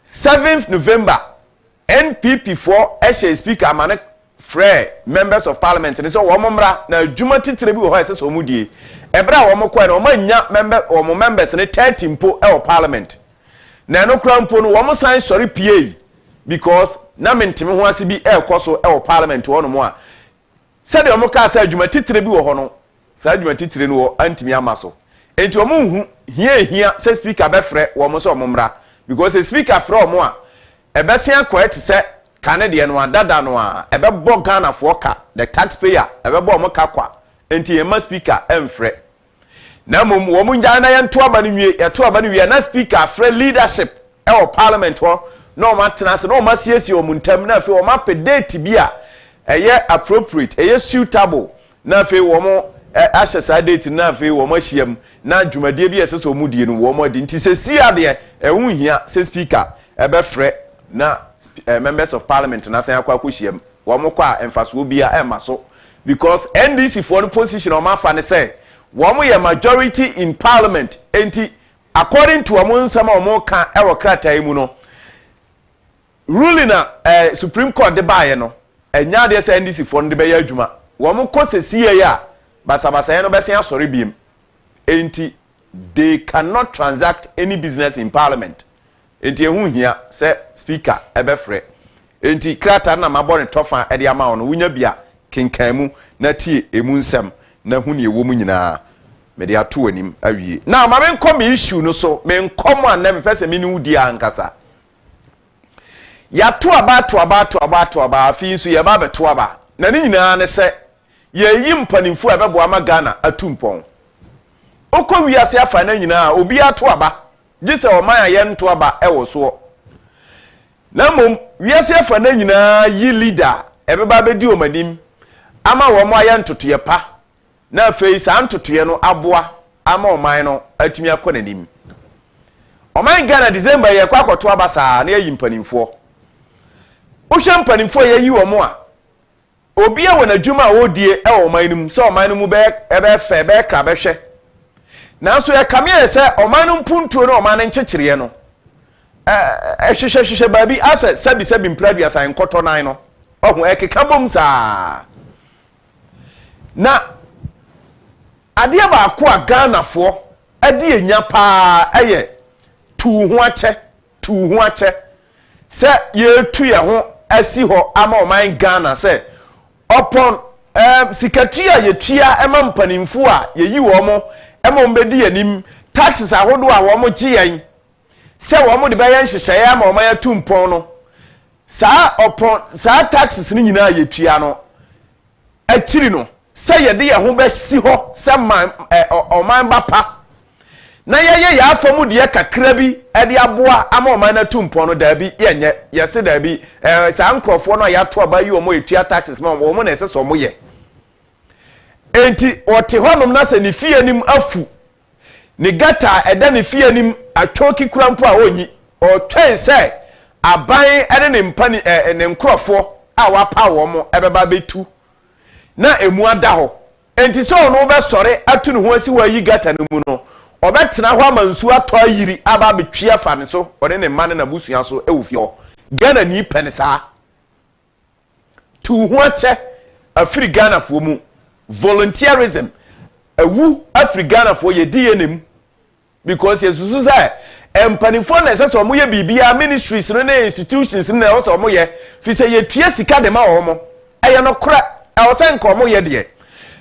7th November NPP for SE speaker amane free members of parliament ni so wo mo mra na dwuma titire bi wo ho sese wo mu die ebra wo mo kwa na wo manya members ne 30 mpo e wo parliament na no kura mpo no wo mo san sorry PA because na mentime ho ase bi ekoso e wo parliament wo no mo a said wo mo ka sa adwuma titire bi wo ho no sa adwuma titire no wo antimi amaso enti wo mo hu hia say speaker be frɛ wo mo so wo mra because the speaker from mo a ebesia correct say Canadian no dada no a ebebo Ghana for ka the taxpayer ebebo mo ka kwa enti e ma speaker emfrɛ na mum wo munja na ye to aba no wie ye to aba no wie na speaker frɛ leadership e wo parliament ho no ma tena se no ma siesie o muntam na afi wo ma pe date bi a eye appropriate eye suitable na afi wo mo ahye sa date na afi wo mo hyiam na dwumadie bi ese so mu die no wo mo di nti se si ade ehun hia se speaker e be frɛ na members of parliament na san akwa hyiam wo mo kwa emfaso bi a ema so because NDC for the position o ma fa ne say wo mo ye majority in parliament enti according to amon nsama o mo ka e wo kratai mu no ruling na Supreme Court de baye no enya de say NDC for de be ya adwuma wo mo kosesiye ya basabasa no be sen asori biem enti they cannot transact any business in parliament enti ehun hia say speaker e be frɛ enti krata na mabɔ ne tofa e de ama wo no wunya bia kenkanmu na tie emu nsɛm na hu ne ewo mu nyinaa me de ato anim awie na ma me nkɔ me issue no so me nkɔ mo anam fese me ne wudi ankasa ya to aba afi nso ye ba beto aba na ne nyinaa ne se ye yi mpanimfo ebebo ama Ghana atumpon okɔ wiase afa na nyinaa obi ato aba gise o man aye nto aba e wo so na mom wiase afa na nyinaa yi leader ebeba bedi omanim ama wo mo aye ntoto ye pa na afei sa ntoto ye no aboa ama o man no atumi akɔ nanim o man Ghana December ye kwa akoto aba saa na yi mpanimfo o hwe mpanimfo ye yi wo mo a obi a wona dwuma a odie e wo man num so o man num be ebe fe be kra be hwe na so ye kame ye se o man num puntuo no o man nkyekire no hwehwehwehwe baabi asa sabi mpradua san koto nan no ohun ekeka bom saa na ade ba ko a Ghana fo ade enya pa eye tu ho ache se ye tu ye ho asi ho ama o man Ghana se upon sikatua ye tua ema mpanimfo a ye yi wo mo ema ombedi anim taxes ahodo a wo mo gye yen se wo mo de bayan hyehyeye ama o man atumpon no saa taxes ni nyina ye tua no akiri no se ye de ye ho be si ho se man o man ba pa na ye ya afamu de kakra bi e de aboa ama o man na tumpon no da bi yenye ye se da bi saa nkrofo no ya to aba yi o mo etua taxes ma o mo na ese so mo ye enti ote honom na se ni fie nim afu ni gata eda ni fie nim atwoki kurampo a onyi o twen se aban ene ne mpani ne nkrofo a wapa wo mo ebeba betu na emu ada ho enti so no be sore atu ne ho asi wa yi gata no mu no obetena ho amansu ato ayiri aba betwia fa ne so ode ne mane na busua so ewufie ho Ghana ni pene saa tu ho ache afri Ghana fo mu volunteerism ewu afri Ghana fo ye di enem because yesusu say empanifo na ese so mo ye bibia ministries no na institutions na o so mo ye fi se ye tua sika de ma wo mo eye no kora e wo se nko mo ye de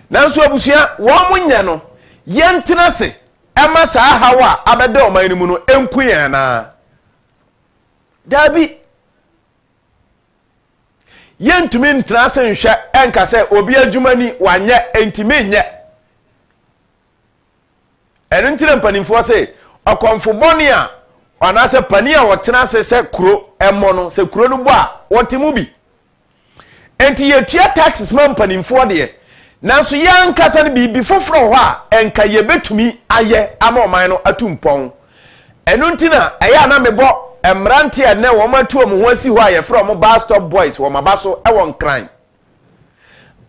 nanso abusua wo mo nya no ye ntena se e ma sa hawa abede o man mu no enku yan na dabi ye ntumi ntena se nhwe enka se obi adwumani wanye entimi nye enu ntire mpanimfo se okonfo boni a ona se pani a wotena se kuro emo no se kuro no bo a wotimu bi enti ye tua taxes man mpanimfo de nanso ya nkasa ne bibi foforo ho a enka ye betumi aye ama oman no atumpon enu ntina eya na mebo emrante ene wo matu omo ho asi ho a ye from bar stop boys wo mabaso e won kran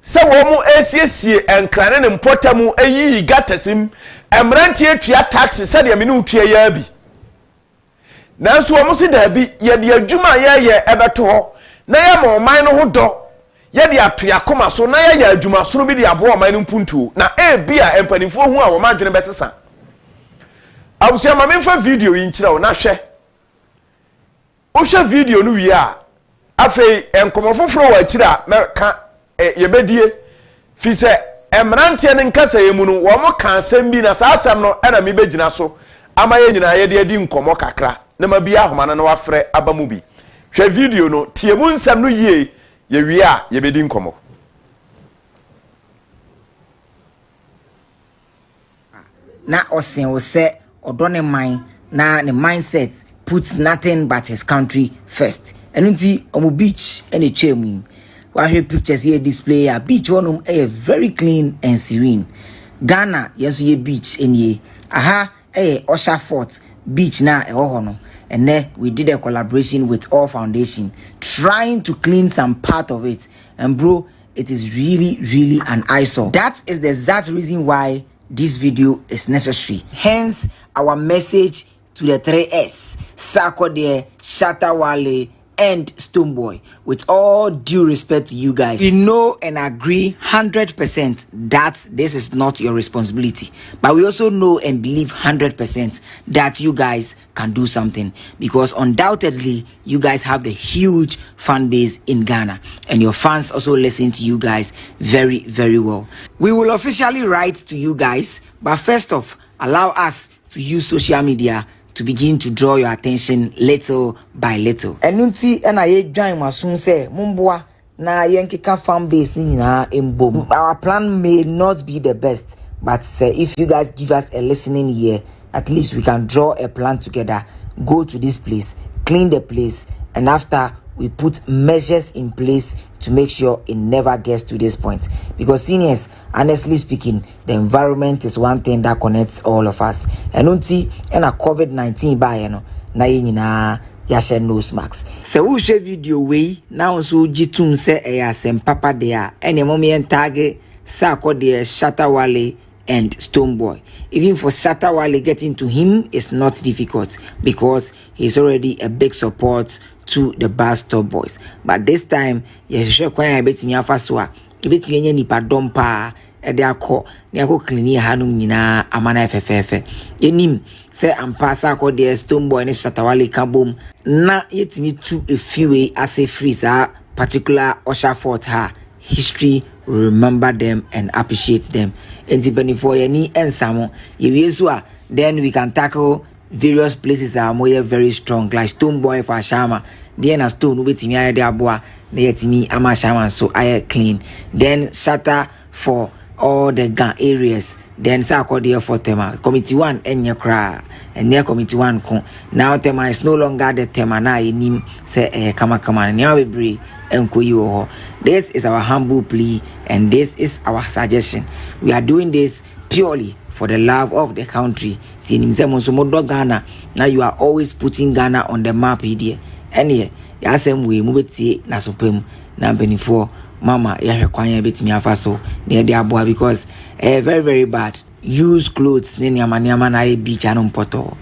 se wo mu esiesie enkran ne mpotamu eyi gatasim emrante atua taxi se de me ne utua ya bi nanso wo mu si da bi ye de adwuma ye ebeto ho na ya ma oman no ho do ye de atoya koma so na ya adwuma so bi de abo oman no mpuntu na bia empanifo hu a wo ma dwene besesa abusia ma memfa video yi nkira wo na hwe o hwe video no wi a afei enkomofoforo wa akira ka yebedie fi se emrante ne nkasa yemu no wo mo kan asem bi na sa asem no era me begina so ama ye nyina ye de adi nkomo kakra na ma bia ahoma na wafre abamu bi hwe video no tie mu nsam no yie ye wi a ye bedi nkomo na osen o se odo ne man na ne mindset put nothing but his country first enunti omo beach ene twemu wahwe pictures here display a beach one very clean and serene. Ghana yes ye beach enie aha Osha Fort beach na hono and then we did a collaboration with All Foundation trying to clean some part of it, and bro, it is really an eyesore. That is the exact reason why this video is necessary, hence our message to the 3S Sarkodie, Shatawale and Stoneboy. With all due respect to you guys, we know and agree 100% that this is not your responsibility, but we also know and believe 100% that you guys can do something, because undoubtedly you guys have the huge fan base in Ghana and your fans also listen to you guys very well. We will officially write to you guys, but first off, allow us to use social media to begin to draw your attention little by little. Enunti na ye join masun say mumboa na yenkeka fan base ni na embom. Our plan may not be the best, but say if you guys give us a listening ear, at least we can draw a plan together, go to this place, clean the place, and after we put measures in place to make sure it never gets to this point. Because seniors, honestly speaking, the environment is one thing that connects all of us. And unti and a COVID-19 by na yina yashe nose mask. Se we share video way now so jitum se asem papa there and mommy target Sarkodie, Shatawale and Stoneboy. Even for Shatawale, getting to him is not difficult because he's already a big support to the Bar Stop Boys. But this time, you kwanya betimi afaswa, betimi nye nipa dompa ede akọ ne akọ clean hanum nyina amana FFF. Yenim se ampa Sarkodie, Stoneboy ne Shatawale kabom na yetimi tu efiwe ase free sa particular Osha Fort ha history. Remember them and appreciate them. And for any ensamo, then we can tackle various places that are more very strong, like Stoneboy for Shama. Then a stone with me, I boa, they to me, ama Shama, so I clean. Then shatter for all the gun areas. Then Sarkodie for Tema. Committee 1 and your cry. And near Committee 1 now Tema is no longer the Tema na nim say kama now we bring. This is our humble plea and this is our suggestion. We are doing this purely for the love of the country. Ghana. Now you are always putting Ghana on the map here. And here, yasem we move na supem na benefo mama ya kwanya betimi afaso near the aboa because very bad. Use clothes ni nyama na beach anon poto.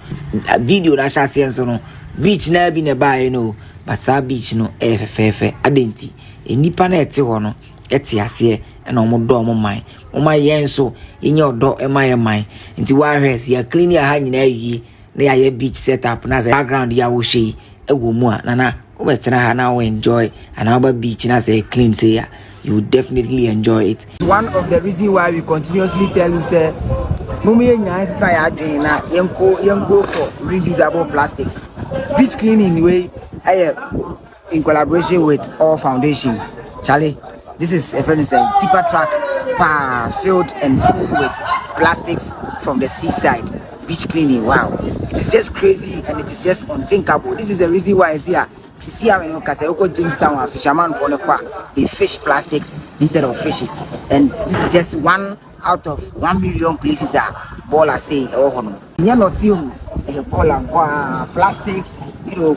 Video na sha senso no beach na bi ne ba but sa beach no FFF adenti enipa na ete ho no ete ase na omodo omman yen so yenye odo emaye man nti wa hwes ya clean ya ha nyina awie na ya beach setup na background ya wo hwe ewo mu a nana obetena ha na enjoy and our beach na say clean say you definitely enjoy it. One of the reason why we continuously tell you say mummy nya say adwen na yenko for reusable plastics. Beach cleaning way in collaboration with All Foundation. Charlie, this is a tipper truck filled and full with plastics from the seaside. Beach cleaning, wow, it is just crazy and it is just unthinkable. This is the reason why it's here. See how many Jamestown and fisherman for the they fish plastics instead of fishes, and this is just one out of 1 million places that baller say oh you're not seeing plastics,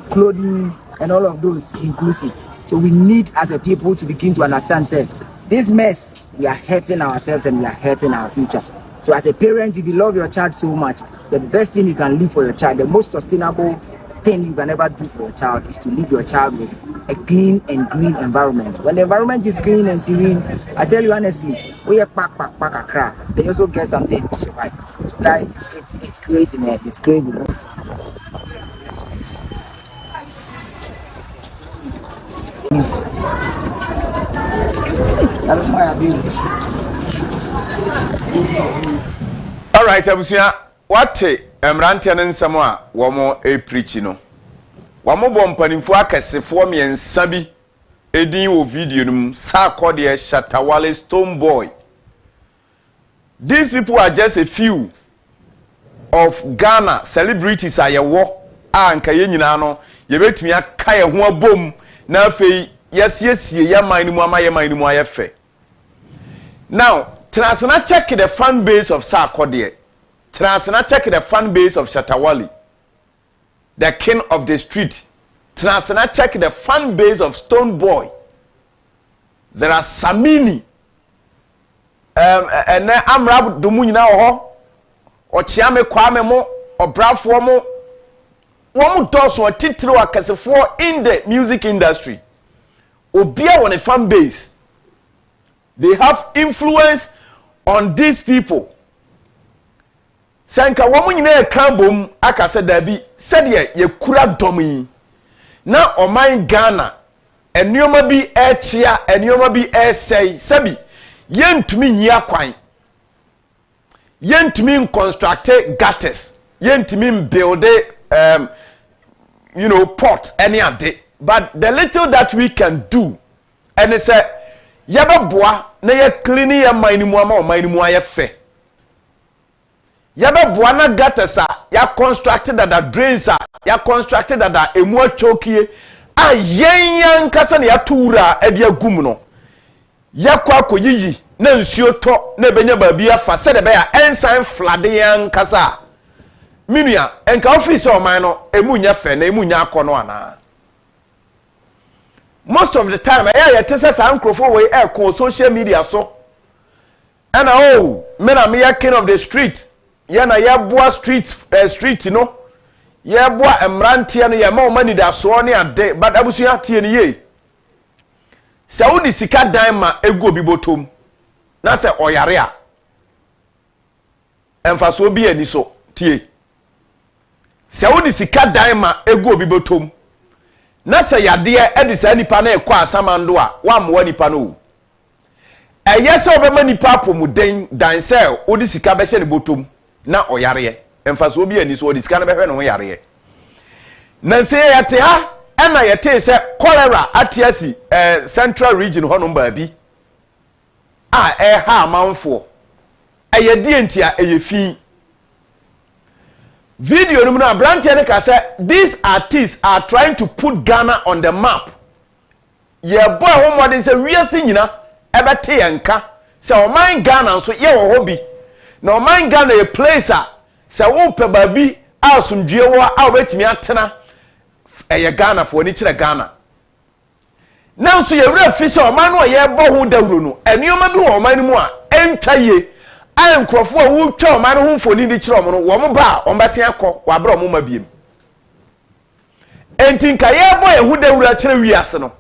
clothing and all of those inclusive. So we need as a people to begin to understand that this mess, we are hurting ourselves and we are hurting our future. So as a parent, if you love your child so much, the best thing you can leave for your child, the most sustainable thing you can ever do for your child is to leave your child with a clean and green environment. When the environment is clean and serene, I tell you honestly, we are pack a crap. They also get something to survive. So guys, it's crazy, man. It's crazy, man. All right, abusia, what emrante ne nsamo a wo mo e preach no. Wo mo bom panimfo akesefo miensa bi edin wo video num sa akode Shatawale Stone Boy. These people are just a few of Ghana celebrities ayewo a nka ye nyina no ye betumi aka ye ho abom na afei yesiesie ye man ni mu ama ye man ni mu ayefe. Now, Transna check the fan base of Sarkodie. Transna check the fan base of Shatawale, the king of the street. Transna check the fan base of Stone Boy. There are Samini. And Amrab Dumunyina oho. Ochiame kwame mo. Obrafo mo. Womu doso wa titro wa kasefo in the music industry. Obia on a fan base. They have influence on these people. Sanka womu nyina kambom akase dabi sede ye kura domi na oman Ghana enioma bi echia enioma bi esei sabi yentumi nyia kwan yentumi construct gutters yentumi build port any ade, but the little that we can do and it's a yababwa na ye clean ya mainimu ama mainimu ayefe yababwa na gutters ya constructed that drains ya constructed that emu achokie a yenyan kasa na ya tuura edi agum no yakwa koyiyi na nsuo to na benya baabi afa se de be ya ensign flade yan kasa minua enka office o man no emu nya fe na emu nya akono ana. Most of the time I tell us ankrofo we e social media so and me na me king of the street ya na ya boa street no ya boa emrantie no ya ma o mani da so ne ade but abusu tie ne ye Saudi sika dan ma ego bi botom na se oyare a emfaso bi ani so tie Saudi sika dan ma ego bi botom na se yade edisa nipa na ekọ asamando a wa mo nipa no eyese obema nipa apomuden dan se odi sika be hye ne botom na oyare emfaso bi ani so odi sika na be hwe no yare na se yate ha ena yete se cholera atiasi central region hono baabi a ha amanfo eyedi entia eyefi video no na branch ene ka say these artists are trying to put Ghana on the map. Ye boy ho modern say wiase nyina ebete yenka say o man Ghana so ye wo hobi na o man Ghana a place say wo pe baabi asumdue wo a obetimi atena eye Ghana for ni kire Ghana now so ye wura fi say o man no ye bo ho dawuro no enioma bi wo man mu a entwaye I am crofo who tell man who for need chiro mo no wo ba o mbase akọ wa bra mo mabiem entinka ye boy hu da wura kire wiase no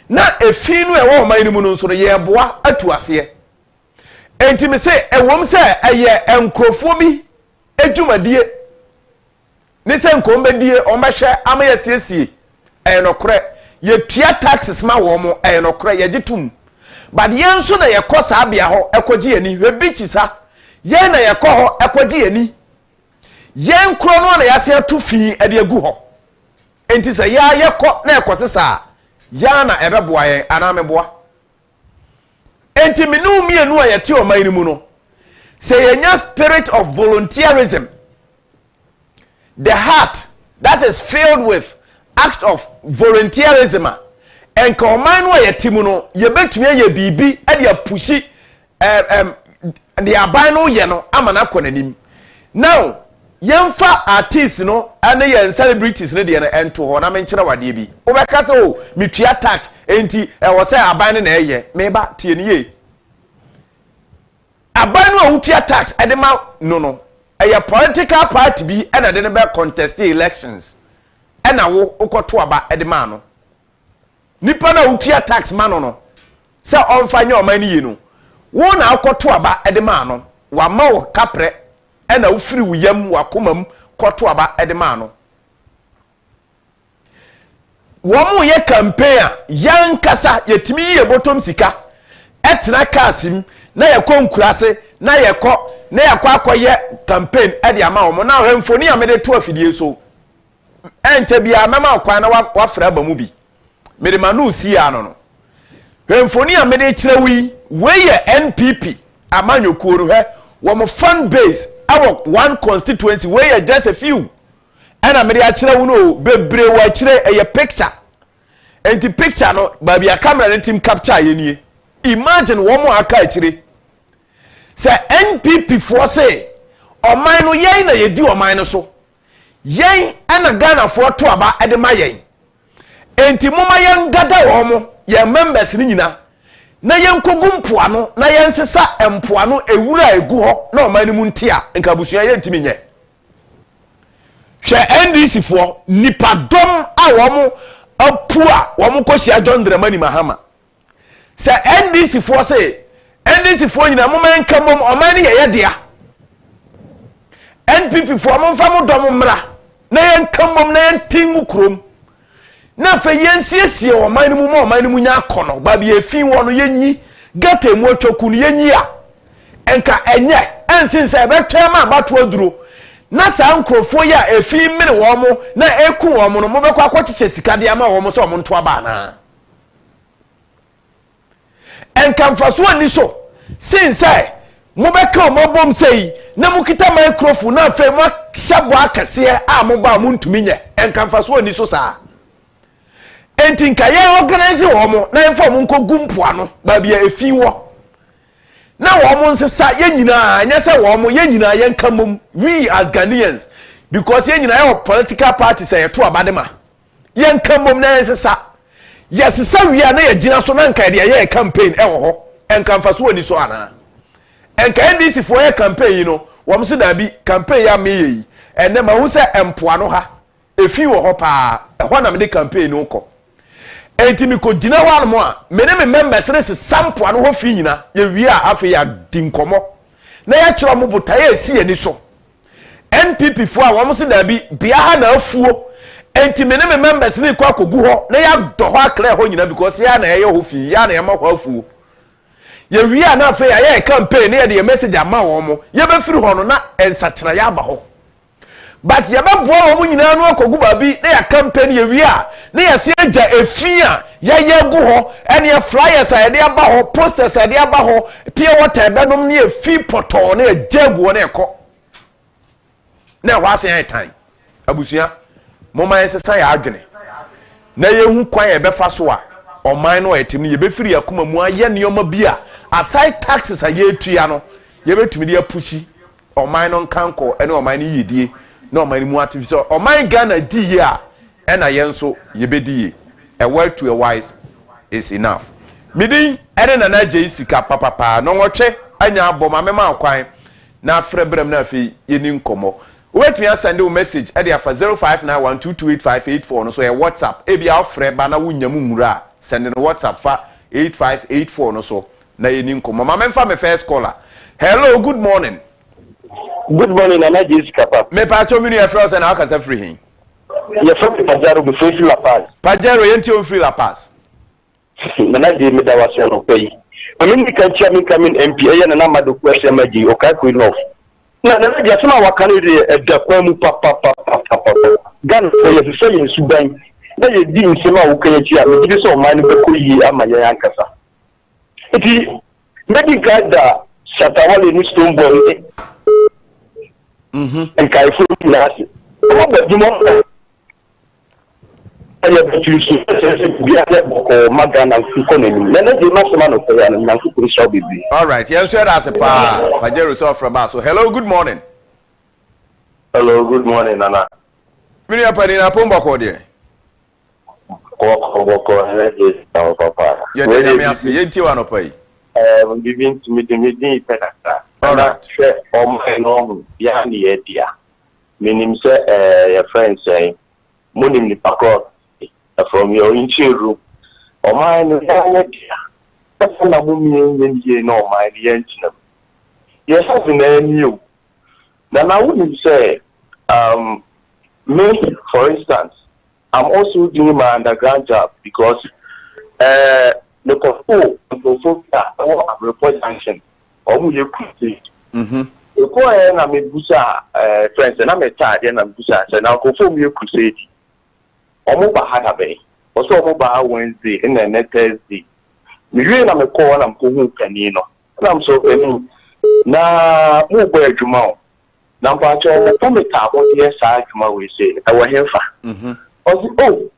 na efi no e wo man mu no so ye boa atu ase entimi se e wom se eye enkrofo bi edwumadie ne se nkombedie ombehwe amaya siesie enokre ye tua taxes ma wo mo enokre ye gitum but yen so na ye kosa abia ho ekogi ani hwebi chisa yen na ye ko ho ekogi ani yen kro no na yase atu fi ade agu ho enti se ya ye ko na ekosesa ya na ebeboa yen anameboa enti minu mienu a yete o man mu no say yenya spirit of volunteerism, the heart that is filled with act of volunteerism and command wa yetimu no ye betumi ye bibi e de apushi the aban no ye no amana konanim now yemfa artists no ane ye celebrities ne de na ento ho na menkyere wade bi obeka se o metua tax enti e wo se aban ne eye meba tie ne ye abanu a wutia tax edema no a political party bi na de be contest elections na wo ukoto aba edema no nipa na wutia tax ma no se onfanye oman ni no wo na ukoto aba edema no wa ma wo kapre na wo firi wuyam wa komam koto aba edema no wo mu ye campaign a yankasa yetimi ye bottom sika etena kasim na ye konkurase na ye ko akoye campaign e de ama wo na hemfoni amede to afidie so ente bia mema akwan na wafra ba mu bi mede manu si ya no hemfoni amede kirewi we ye NPP amanyokuo no he wo mo fan base our one constituency we ye just a few and amede a kirewu no bebre wa kire e ye picture enti picture no ba bia camera ne team capture ye nie imagine wo mo aka akire se NPP for say oman no yen na yedi oman no so yen ana Ghana for to aba edema yen enti moma yen gada wo mo ye members ni nyina na yen kogumpo ano na yen sesa empo ano ewura egu ho na oman ni mu ntia nka busua yen ntimi nye hwe NDC for nipadom a wo mo apua wo mo kosia John Dramani Mahama se NDC for say NDC for nyina mo man kamom omani ye dia NPP for mo mfa mo dom mra na yen kamom na yen tingu krom na fe yen siesie omani mu mo omani mu nya akono ba bi efin wo no yenyi gata mu atwoku no yenyi a enka enye ensin se betwa ma abato aduro na sa nkrofo ya efin mire wo mo na eku wo mo no mo bekwa akotiche sika dia ma wo mo so mo nto aba na enka mfaso ani so since mo beka mo bom sei na mo kita microphone na fe mo hyabo akase a mo ba mo ntumi nye enka mfaso ani so saa enti nka ye organize wo mo na enfo mo nko gumpo ano ba bia efi wo na wo mo nsesa ye nyina anya se wo mo ye nyina ye nka mom we as Ghanaians because ye nyina ye political parties ye to abadema ye nka mom na nsesa yes sa wi na ye gina so na nka de ye campaign e wo ho enka mfaso ani so ana enka NDC for ye campaign no wo mse da bi campaign ya me yi ene ma hu se empoa no ha efi wo ho pa e ho na me de campaign no ko enti mi ko gina wa no a me ne me members ne se sampoa no ho fi nyina ye wi a afi ya dinkomo na ya kiro mo botaye esi ani so NPP fo a wo mse da bi bia ha na afuo enti me ne me members ne ko akogu ho na ya do ho akra ho nyina because ya na ye ho fi ya na ye ma ho afuo ye wi a na afi ya ye campaign ne ye de message ama wo mo ye be firi ho no na ensachira ya ba ho but ye be bo wo nyina no akogu ba bi na ya campaign ye wi a na ya se agya efi a ye gu ho ene ye flyers a ye de aba ho posters a de aba ho pie water be nom ne efi poto na jagu na ekọ na ho asen ya tan abusua moma yesesa ya adwene na ye hu kwan ye be fa so a oman no etim ye be firi akoma mu aye neoma bi a aside taxes a ye tua no ye betumi de apushi oman no nkanko ene oman ni yedie na oman mu artificial oman Ghana di ye a ena ye nso ye bedi ye a word to a wise is enough midin ene na AGYEI sika papa no nwoche anya aboma mema akwan na afrebrem na afi ye ni nkomo wait me send you message e dey for 0591228584 no so e WhatsApp e bia ofre ba na wunyam nwura send no WhatsApp fa 8584 no so na ye ni nkomo ma memfa me first caller. Hello, good morning. Good morning, Nana Jessica. Me pacho mini e frozen na akasa free hin. Ye from Pajaro be free La Paz. Pajero yenti o free La Paz. Nana de me da wase no pay. I mean we can chairman coming MP na na madu question maji o kai ko enough. Na Nana Jessica ma wakane de da kwa mu papa. Gan for ye se ye suban. Na ye di nsema wo kan chi a me di so man be ko yi ama ye ankasa. Iti medical da Shatawale ni Stonebwoy. And Kaifu Nasi. What do you want? I have to use Magana and Fukonin. Then I do not man of the and Naku shall be. All right, yes, sir, as a pa. Pajero saw from us. So, hello, good morning. Hello, good morning, Nana. Mini Padina Pumba Code. Papa. You're telling me, I see you want to pay. Giving to me the meeting. All right. My norm, Yani Edia. Meaning, say, your friend say, Munim Pako from your interior room. Or mine, Edia. That's what I'm doing, you know, my engine. Yes, I've been new. Then I wouldn't say, me, for instance, I'm also doing my underground job because, the report sanction. You could the poor and I'm a busa, friends, and I'm a tired and I'm busa, and I'll confirm you crusade. Omoba Hatabe, also Omoba Wednesday, and then next Thursday. I'm a call and I'm going canino. And I'm so penny. Na move where Jumao. Now, but you're from the top of the side, Juma, we say, I will hear for. Oh,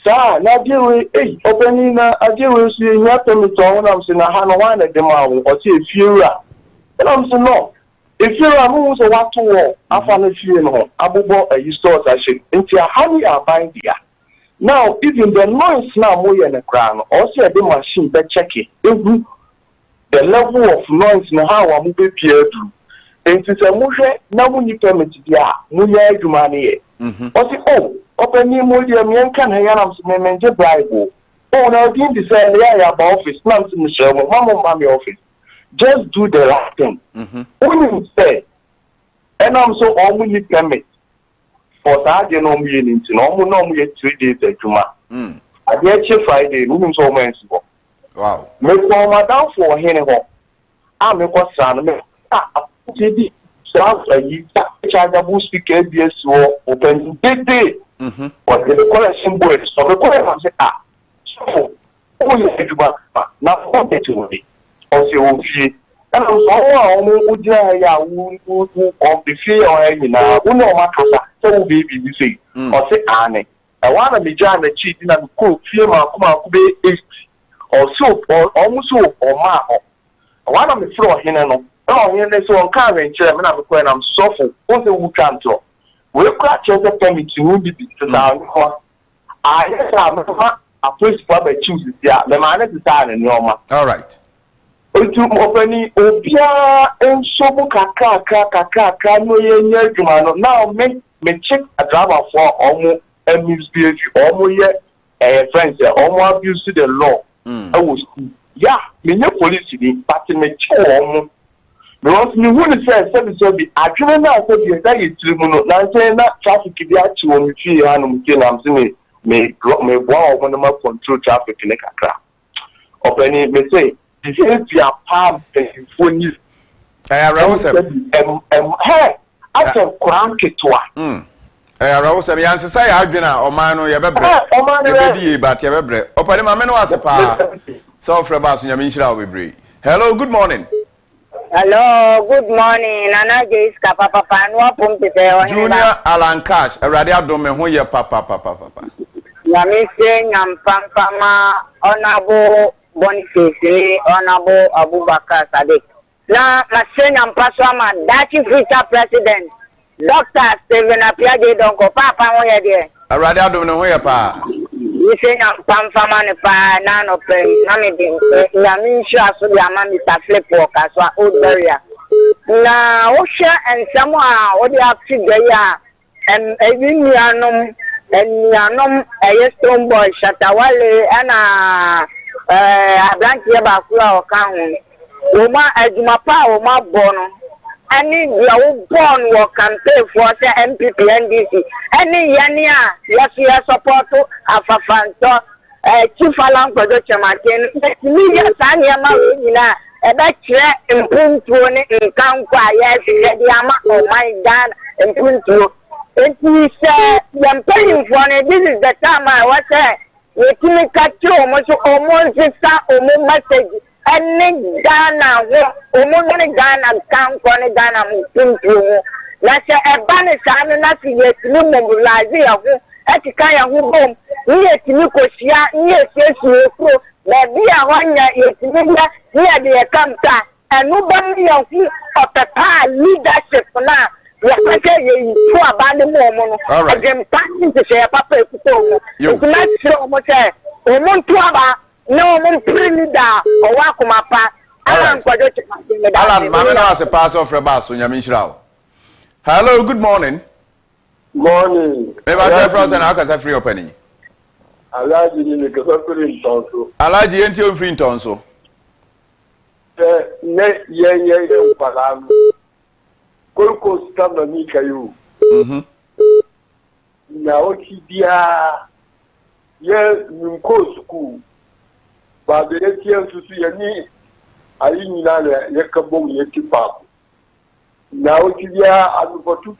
sir, now deal with opening a deal with you, not to me, I'm saying, I have one at the mouth, or see if you're. And I'm saying, no. If you're a move, so what to walk, I found a few home. I will go a store session into a honey are buying there. Now, even the noise now more in the crown, also the machine that check it. The level of noise now how I move it here to. And it's a motion, now when you permit it, yeah, Muya Jumani. Oh, open new Mulia, can I am some major Bible. Oh, now, didn't decide the about office, not in the show, Mamma office. Just do the right thing. When say, and I'm so only permit for that, you know, meaning to normally 3 days at Juma. I get Friday, moving so many. Wow. Make for Madame for Henry. I'm a son. Chargeable speaker, yes, open day. But the collection boys, so the collection say, oh, you now what they do. Also, and I'm so would of the fear or any now, who know what so baby, you say, or say, Annie. I want to be John the cheating and cook, fear my could be 8 or so, or almost so, or ma. I want to be floor here. Oh, here there's one carrying chairman. I'm suffering. What the who can't talk. We'll catch the permit to move it to town. I have a place for the chooses. Yeah, the man is down in Roma. All right. Opening Obia and Sobo Kaka, no year, Jumano. Now make check a driver for almost a misbehavior, almost a friend, almost abuse to the law. I was, yeah, me no police, but me almost. Because me who say be I don't know say that is true. Now say that traffic be actually on me and I'm saying me wow when I control traffic in the car. Opening me say this is your palm phone you. I around hey I can crank it to her. I around some answer say I been a man ya bebre. O man be but ya bebre. Opening my men was a pa. So from us you mean shall be. Hello, good morning. Hello, good morning. Nana Jay Papa Junior Alan Cash, a radio dome who ye papa. Yami saying I'm Pampama, Honorable Boniface, Honorable Abubakar Sadiq. Now, my son and Pasama, Dachi future president, Dr. Stephen Apiade Donko, Papa, where there. A radio dome who ye pa. You say I'm Pampama, none of them, Namidin, Yamin Shah, so the Amami Flip Walker, so old barrier. Now, Osha and somehow, what they have to do, and a Yanum, and Yanum, a stone boy, Shatawale, and a blank Yabakula or Kaun. Uma, as my power, my bono, any your born or campaign for the MPP NDC. Any Yania, yes, support of a fanto, Chief Alan Production Martin, media Sanya Marina, a better improvement in Kankwa, yes, the amount of my gun improvement. It is paying for it. This is the time I was there. You can catch you almost message. And Ghana, Ghana, come for Ghana, Mpimpu. That's a banner, and nothing yet, no mobilize. At the kind of home, yes, Nicosia, yes, you pro, but we are 1 year, here they come back, and nobody of you of the power leadership now. All right. Alan, Mamma has a pass off Rebasso, Yaminshao. Hello, good morning. Morning. Never from an Alcazar free opening. Alaji in Tonso. Alaji ain't you free in Tonso? Yeah, Palam. Kolko stand on Nikayu. Now, yes, Nunko school. But the ATM to see any Alinana, Yakabon, Yakipap. Now, I'm for 2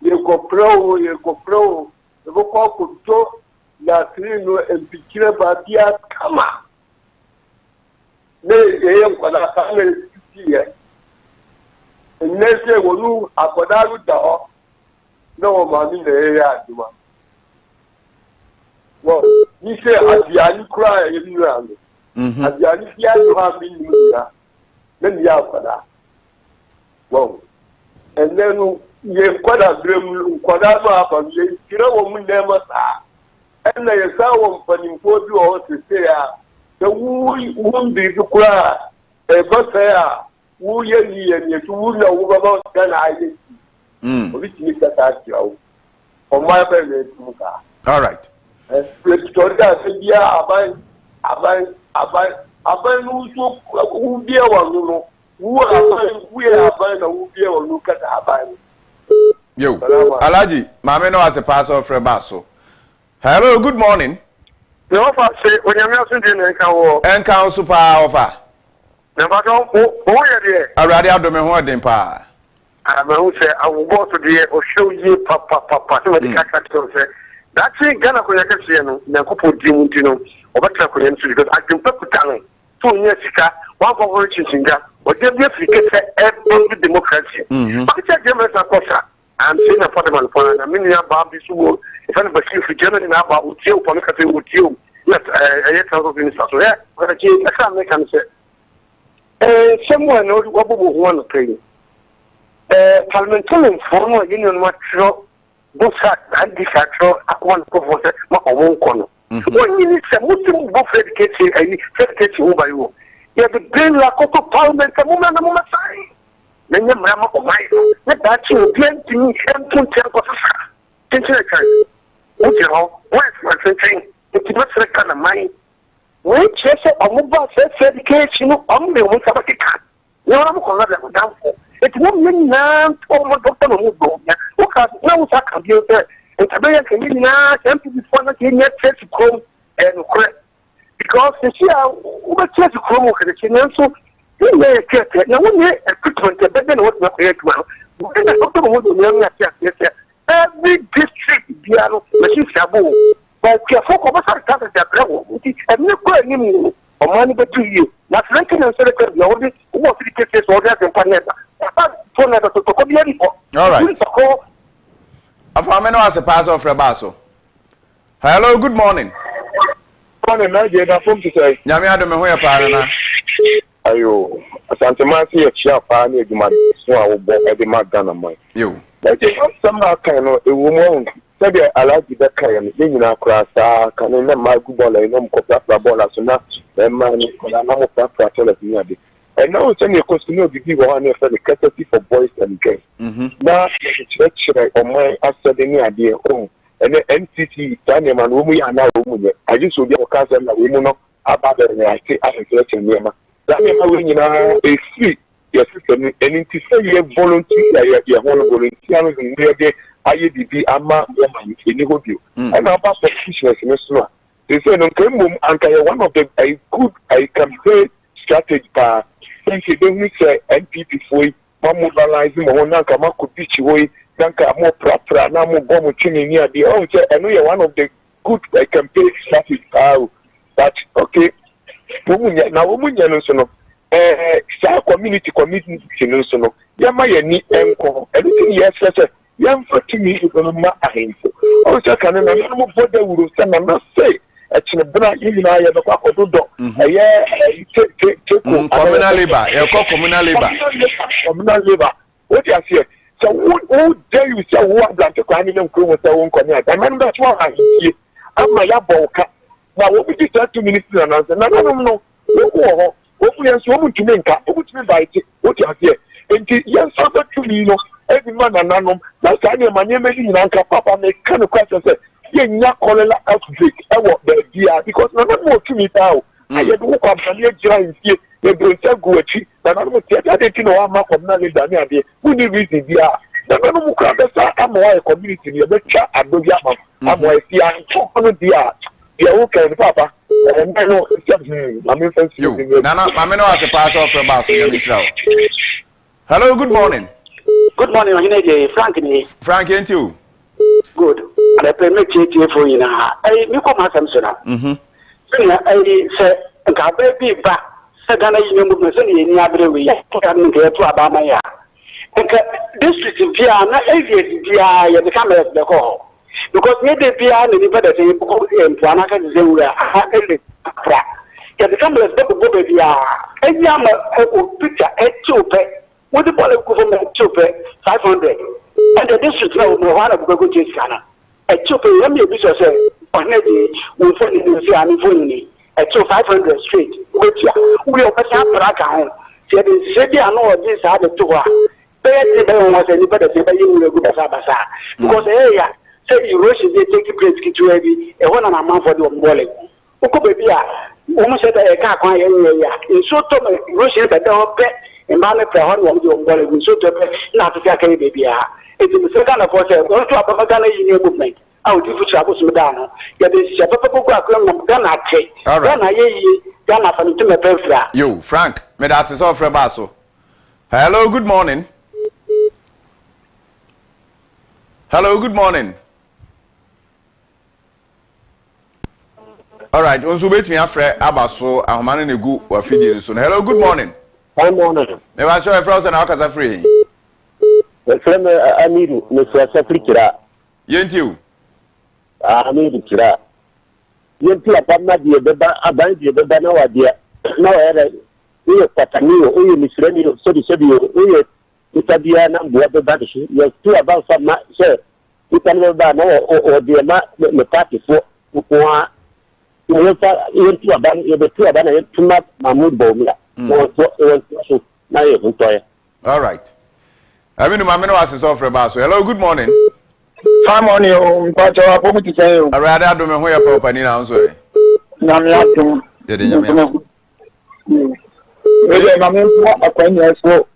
you go pro, the vocal could talk, Latrino and Picture Badia Kama. Nay, what I can see. And next year, when you are going to no money in the area. Well, you say, as the Ali cry in the land, as the Ali you have been here, then you have that. Well, and then you quite a dream, Quadama from you, woman never saw. And I saw one for you all to say, the won't be to cry, a bus who ye and yet who know about Ghana identity. Which is that you on my favorite. All right. Yo, Alaji, Mameno has a pass off Rebasso. Hello, good morning. The offer say when you're not in and council power offer. Never don't go here. I already have the Mahon pa. I will go to the or show you papa. That's it, Ghana Koyakasiano, Nakopo Dimutino, or Batakoyan, because I can put talent 2 years ago, one for origin singer, or just every democracy. But it's a German I'm saying a parliament for a million Barbie Sumo, if anybody for Germany now about Utio, Policate Utio, yes, a thousand ministers. So, yeah, I can't make an say. Someone knows what we want to pay. Parliamentarian former union material. Both and the factor at one proposal, not a one corner. When you need some Muslim both educated and educated by you, you have the brain like a parliament, a woman, sign. Then your mamma or my, let that you blend to me and put your concern. What you know, what's my thinking? It's not the kind of money. When Chester or Mubba says education, only one sabbatic. You know, I'm going to go down for. It's one million or Dr. Mugo. Look at no computer and Tabaya can empty before not in yet to come and correct. Because the year, what says to come over the Chinan, so you may get it. Now, one year equipment, but then what's not great well. Then the Dr. Mugo, every district, Piano, Machine Sabu, but careful of us are covered that level, and no going or money but to you. Not ranking and celebrate the only what the cases orders and Panetta. All right. Afameno has a pass off Rebasso. Hello, good morning. Morning, I get a phone to say. Yamia de Mehoya Parana. Ayo, Santa Marcia, Chiapani, the man, so I will walk at the Magdana. You. That is not somehow kind of a woman. Sabi I like the kind being in our class. Can I my good ball? I know Copra ball as soon as the man is going to have a toilet. And now it's only a question of the people who are the courtesy for boys and girls. Now, church on my after the idea, and the NCT, Daniel and Rumi are now women. I used to be a cousin that we know about the I say as a church and Yama. Daniel, you know, a free your system and it say you volunteer you want volunteer no dey aye bibi ama woman any hope you and about politicians in so they say no kemum anka one of the a good I can say strategy pa think you don't say NPP for mobilizing mo nanka ma could teach way nanka more proper na mo bomb chini ni ade oh say I know you one of the good campaign strategy but okay na womunya no so no sa community no so no yama ye ni enko anything yes say yam for to me no ma ahenfo o say kan na no boda wuro say na say echine bra yina ye be kwa kododo ye communal labor ye ko communal labor what you say so who dare you say who am to kwa ni nko say won ko ni ada man be to ahenfie ama ya boka na wo bi 2 minutes na no wo ofu yan so mu tumi nka ofu tumi baiti what you say enti yan so to tumi no every man na nanom na sa ni ma nyeme ni nka papa me kan question say ye nya cholera outbreak e wo the dia because na no tumi ta o aye do ko abani ejira nfie e bro say go achi na no mo tie ade ti no wa ma kom na le dani ade who ni reason dia na no mo kra be sa amwa e community ni e be twa adobi ama amwa e fi an ko no dia ya wo kan papa no Mameno as a pass off from Basso. Hello, good morning. Good morning, OHENE AGYEI. Frank, ain't you? Good. And I play for you now. I come as I'm saying. I say, and I baby back. Sagana, you know, in every way. Can get to Abama. And district in Piana, aviation, Pia, the camera, the call. Because maybe Piana, anybody say, and Planaka is the the camera is double baby. A young picture, a chupe, with the ball of government chupe, 500. And the district now, no one of Gogo Jana. A chupe, let me be so say, on Neddy, we find it, a chupe 500 straight, which we are passing Praga. Said in City, I know this other two. Better was anybody say, but you will go to Sabasa. Because area, say you rush they take place to heavy, a 1 month for the wallet. Baby, almost said a car quiet area. In so to me, Russian better pet, and Mamma Prahan won't do wallet in so to not to take a baby. It's the second of what I want to have a gun in your movement. I would do troubles Madonna. Yet this is a papa Ghana cake. All right, Ghana from the Mepefra. You, Frank, Medas is off from Basso. Hello, good morning. Hello, good morning. All right, once we wait me after Abaso, I'm manning a good or feeding soon. Hello, good morning. Good morning. Never show a frozen alcasa free. The friend I need Mr. Safrikira. Yent you? I need it. Yentu apana die beba aban die beba na wadia. Na were uye patani uye misreni so di sebi uye itabia na mbuwa beba dishi. Yentu aban sa ma se itani beba na o die ma me party fo ukwa yentu aban yebetu aban yentu ma Mahmoud Bawumia. So na ye huntoye. All right. I mean, my man was off from Basso. Hello, good morning. Fine morning, Pacho. I want to say, I rather don't know where you're proper now. Sorry. Namiatum.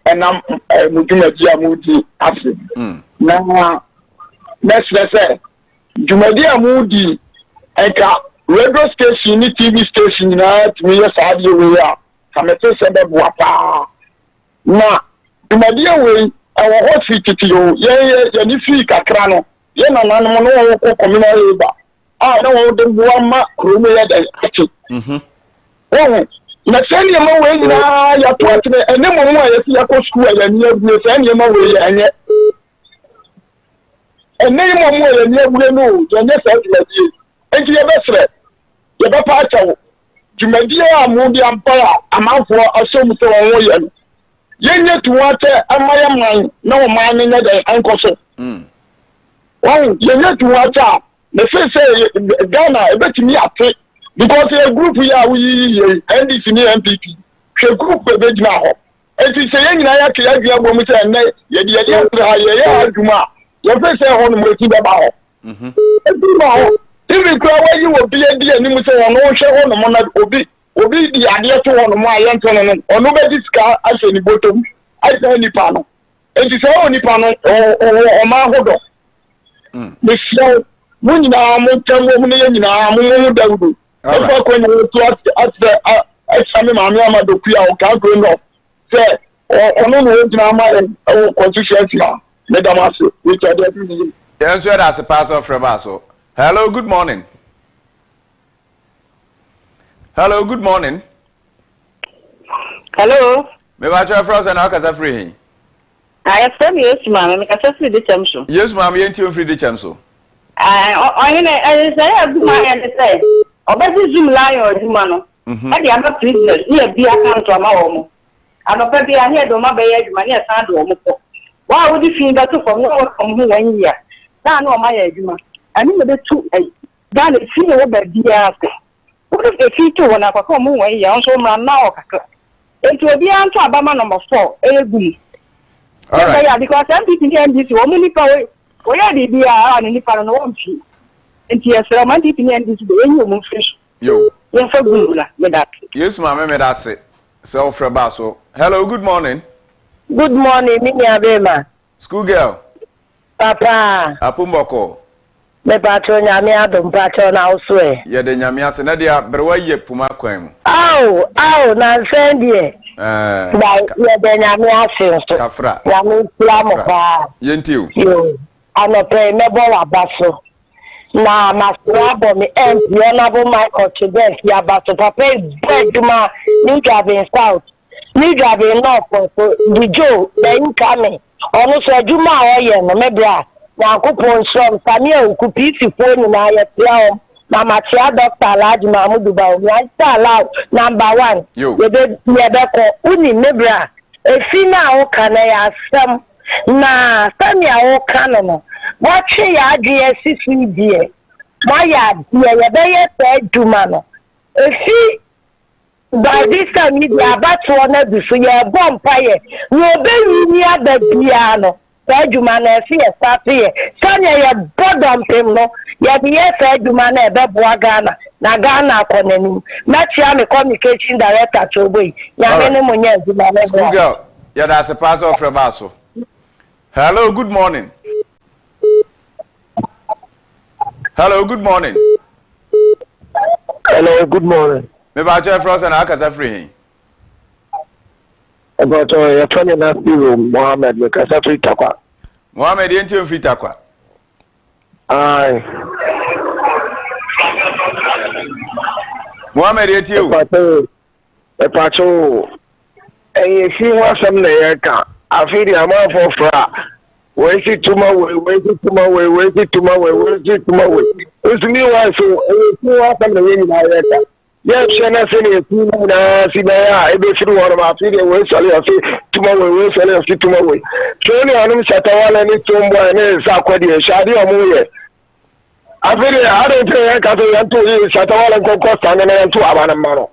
And I'm Mujumadia Moody acid. Now, let's say, Jumadia Moody, and radio station, TV station, to me, yes, I do. We are. Come at the same Wapa. Now, Jumadia way, our hospital to you, yeah, Kakrano. Yen na no no ko communal labor ah no de buama rume ya da achi na sani ma we na ya to ati ene mo mo ya si ya ko school ya ni abu sani ma we ya anye ene mo mo ya ni abu no ya nye sa ti enti ya besre ya ba pa chawo jumadi a mu di ampara amanfo asom se won ya no yenye tuwate amaya man na o man ne da ankoso oh, you need to watch out. The first say Ghana, I bet me up because a group we NDC MPP. A group of now. And to say, I actually have women and yeah, Juma. Your first say on the about. If you cry, you will be a dear, and you say, no share on the money, will be the idea to one of my young or nobody's car as any bottom. I say nipa no. And it's all nipa no o ma hodo. The show when na mo tamo mo ne nyina mo Dawudu. E ko nyi to at same maami amadoku ya o ka grow no. Say ono no nyina ma constituency na. Medamase we tell them. Yes, you as a pastor from Baso. Hello, good morning. Hello, good morning. Hello. Me ba try frozen na kasa free. I am yes ma'am, me kasa free the chamso. Yes ma'am, you free the chamso. I say do my and say. Obedi zoom line or do mano. I dey am business. Here be account to ma omo. And obi be here do ma be ye adwuma ne san do omo ko. Why would you feel that from no from who 1 year? Now no my adwuma. Ani me be two dan e fi no be bia ase. What if e fi to wona kwa ko mu 1 year nso ma na o kakra. Enti obi anto abama number 4 egum. All right. Yeah, because MPP and NDC wo mu nipa we ya di bia ani nipa no wo mfi. Enti yesra MPP and NDC be enyo mu fish. Yo. Yen fa gumula me that. Yes ma'am, me that say. Self from Baso. Hello, good morning. Good morning, Mini Abema. School girl. Papa. Apumboko. Me patron nyame adom patron na oswe. Ye de nyame ase na dia brewa ye puma kwan mu. Aw, na nsend ye. Ba ye de nyame ase so. Kafra. Nyame plamo pa. Ye ntiu. Yo. Anope me bo wa baso. Na maswa bo me honorable Michael Chibes ya baso papa beduma New Driving South. New Driving North so the Joe then coming. Ono so adwuma a oye no mebra na akopon som Samuel kupiti phone na ya tiao na machia Dr. Alhaji Mahmudu Bawo ya sala number 1 we dey ko uni mebra efi na o kana ya sam na Samuel o kana no wachi ya ade sisi die maya die ya be ye te adwuma no efi by this time you are about to honor the so your bonfire. No be ni ababia no. Eduma na fi start here. Sanya ya bodom pem no. Ya be yes eduma na ebe boa Ghana. Na Ghana akonani. Na chia me communication director Choboi. Ya me ne monye eduma na. School girl. Yeah, that's a pastor of Rebaso. Hello, good morning. Hello, good morning. Hello, good morning. Me ba try frozen na kasa free. About your 29th year Mohammed me kasa free takwa. Mohammed yenti free takwa. Aye. Mohammed yenti o. E pacho si wa sam na ye ka afiri amafo fra. We si tuma we usumi wa so si wa sam na ye ni na ye ka. Yes, Shana Senior, Sina, ebe free one of our feeding way, Sally, tomorrow, Sally, tomorrow. Surely, I know Satawala and it's Tombo and Sakwadi, Shadi or Moye. I feel I don't think I can to you, Satawala and Cocosta and 2 Abanamano.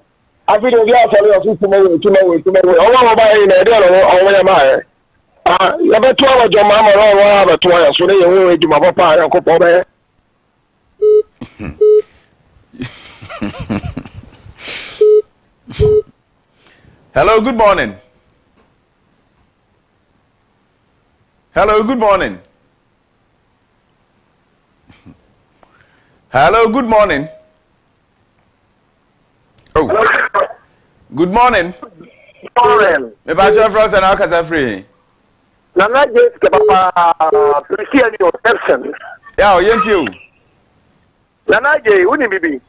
I feel we are Sally, tomorrow. All about in a dollar or am I? You have 2 hours, your mamma, or have 2 hours, so they will do my papa and Copa. Hello, good morning. Hello, good morning. Hello, good morning. Oh. Hello. Good morning. Morning. Me ba try frozen na kasa free. Nana James ke papa Christian your person. Ya o yenti o. Nana James uni bibi.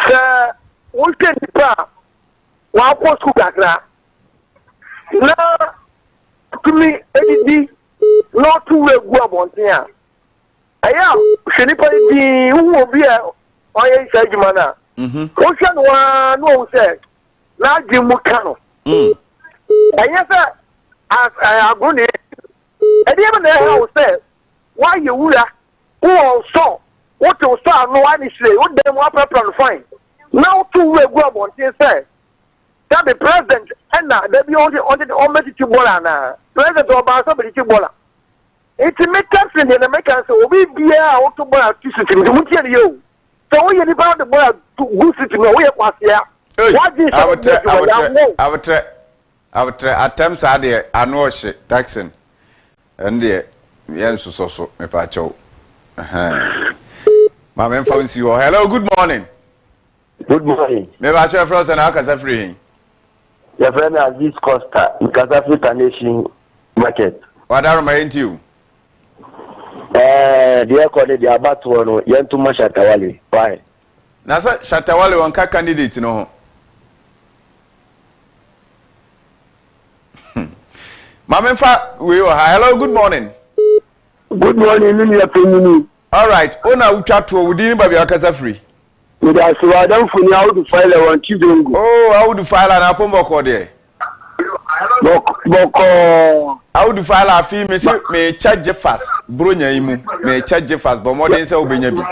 Sir, weekend pa wa ko school kakra. Na tumi edidi no two we go abonten a. Aya, shenipa di wu obi a oye se adwuma na. O hwe no wa no o se na agyimu ka no. Aya se agone edi e na ha o se wa ye wura wo so what you start no one is say what them what plan fine now two we go abonten say that the president and na they be on the tibola na president oba so be tibola it make sense in the Americans obi bia o to bola to system the mutie you so we any about the bola to go system we kwasia what this attempts are there annual taxing and the yes so me pa chow my men phone you. Hello, good morning. Good morning. Me ba chow from and akasa free. Your friend Aziz Costa in Casafrita Nation Market. What are my into you? The according the about one Yentuma Shatawali. Why? Nasa Shatawali one candidate no. Mamenfa we were. Hello, good morning. Good morning, in your opinion. All right, ona uchato within baby akasa free. With us, I don't for now to file a one children. Oh, how would you file an apple boko there? Boko. How would you file a fee? May charge fast. Brunya imu. May charge fast, but more than so be nabi.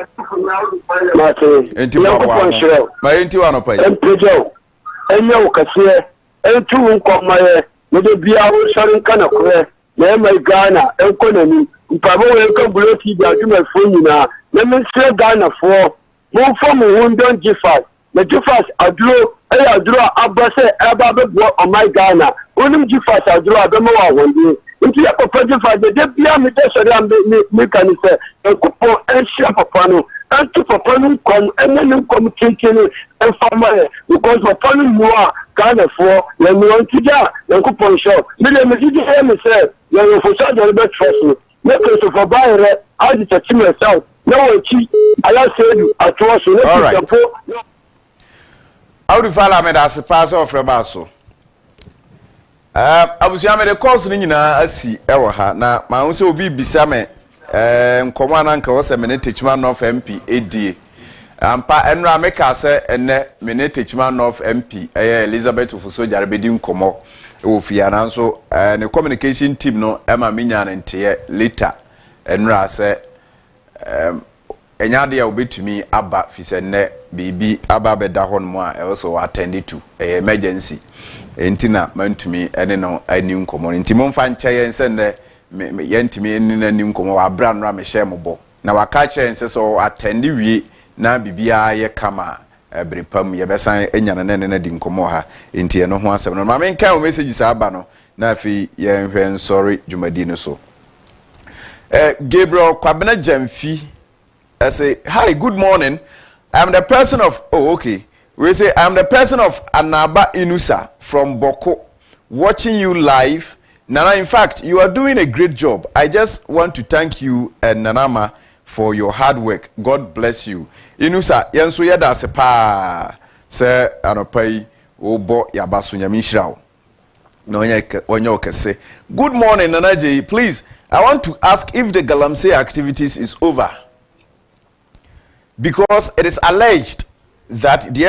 My into one of pay. And no, Cassia, and two come my with be our son can occur. Then my Ghana, economy, Pavo, come below to my phone now. Let me say Ghana for. Mo from who don't give us. The give us a draw abase eba on my Ghana. Only give us a draw abemo one day. Into your property for the debia me just me can say a coupon and share papano and to papano come and then come taking and for my because papano more Ghana for when we want to get the coupon shop. Me me say you for such a bit trust me. Make us for buy I just teach myself. No, I said you at all right. How do you follow me as a pass off Rebasso? I was yamming the course in I see Ewaha. Now, my own so be Bisame, Command Uncle was a minute teachman of MP, AD. Pa Enra Mekase and minute teachman of MP, Elizabeth of Soja Bedin Como, Fiananso, and the communication team no Emma Minyan and Tia later. Enra said. Enyade ya obetumi aba fisenne bibi aba beda hon mo a also attend to emergency entina mantumi ene no ani nkomo nti momfa nche yen se ne yentimi eni ani nkomo wa bra no amehye mobo na waka che yen se so attend wie na bibia ye kama brepam ye besan enyana ne ne di nkomo ha enti eno ho asem no ma menka o message sa aba no na afi ye nhwe sorry jumadi no so Gabriel Kwabena Jamfi I say, hi, good morning. I'm the person of, we say, I'm the person of Anaba Inusa from Boko, watching you live. Nana, in fact, you are doing a great job. I just want to thank you and Nanama for your hard work. God bless you. Inusa, yansu yada sepa, se anopai, obo yabasu nyamishirao. No, onyoke say, good morning, Nana Agyeei. Please, I want to ask if the Galamsey activities is over. Because it is alleged that the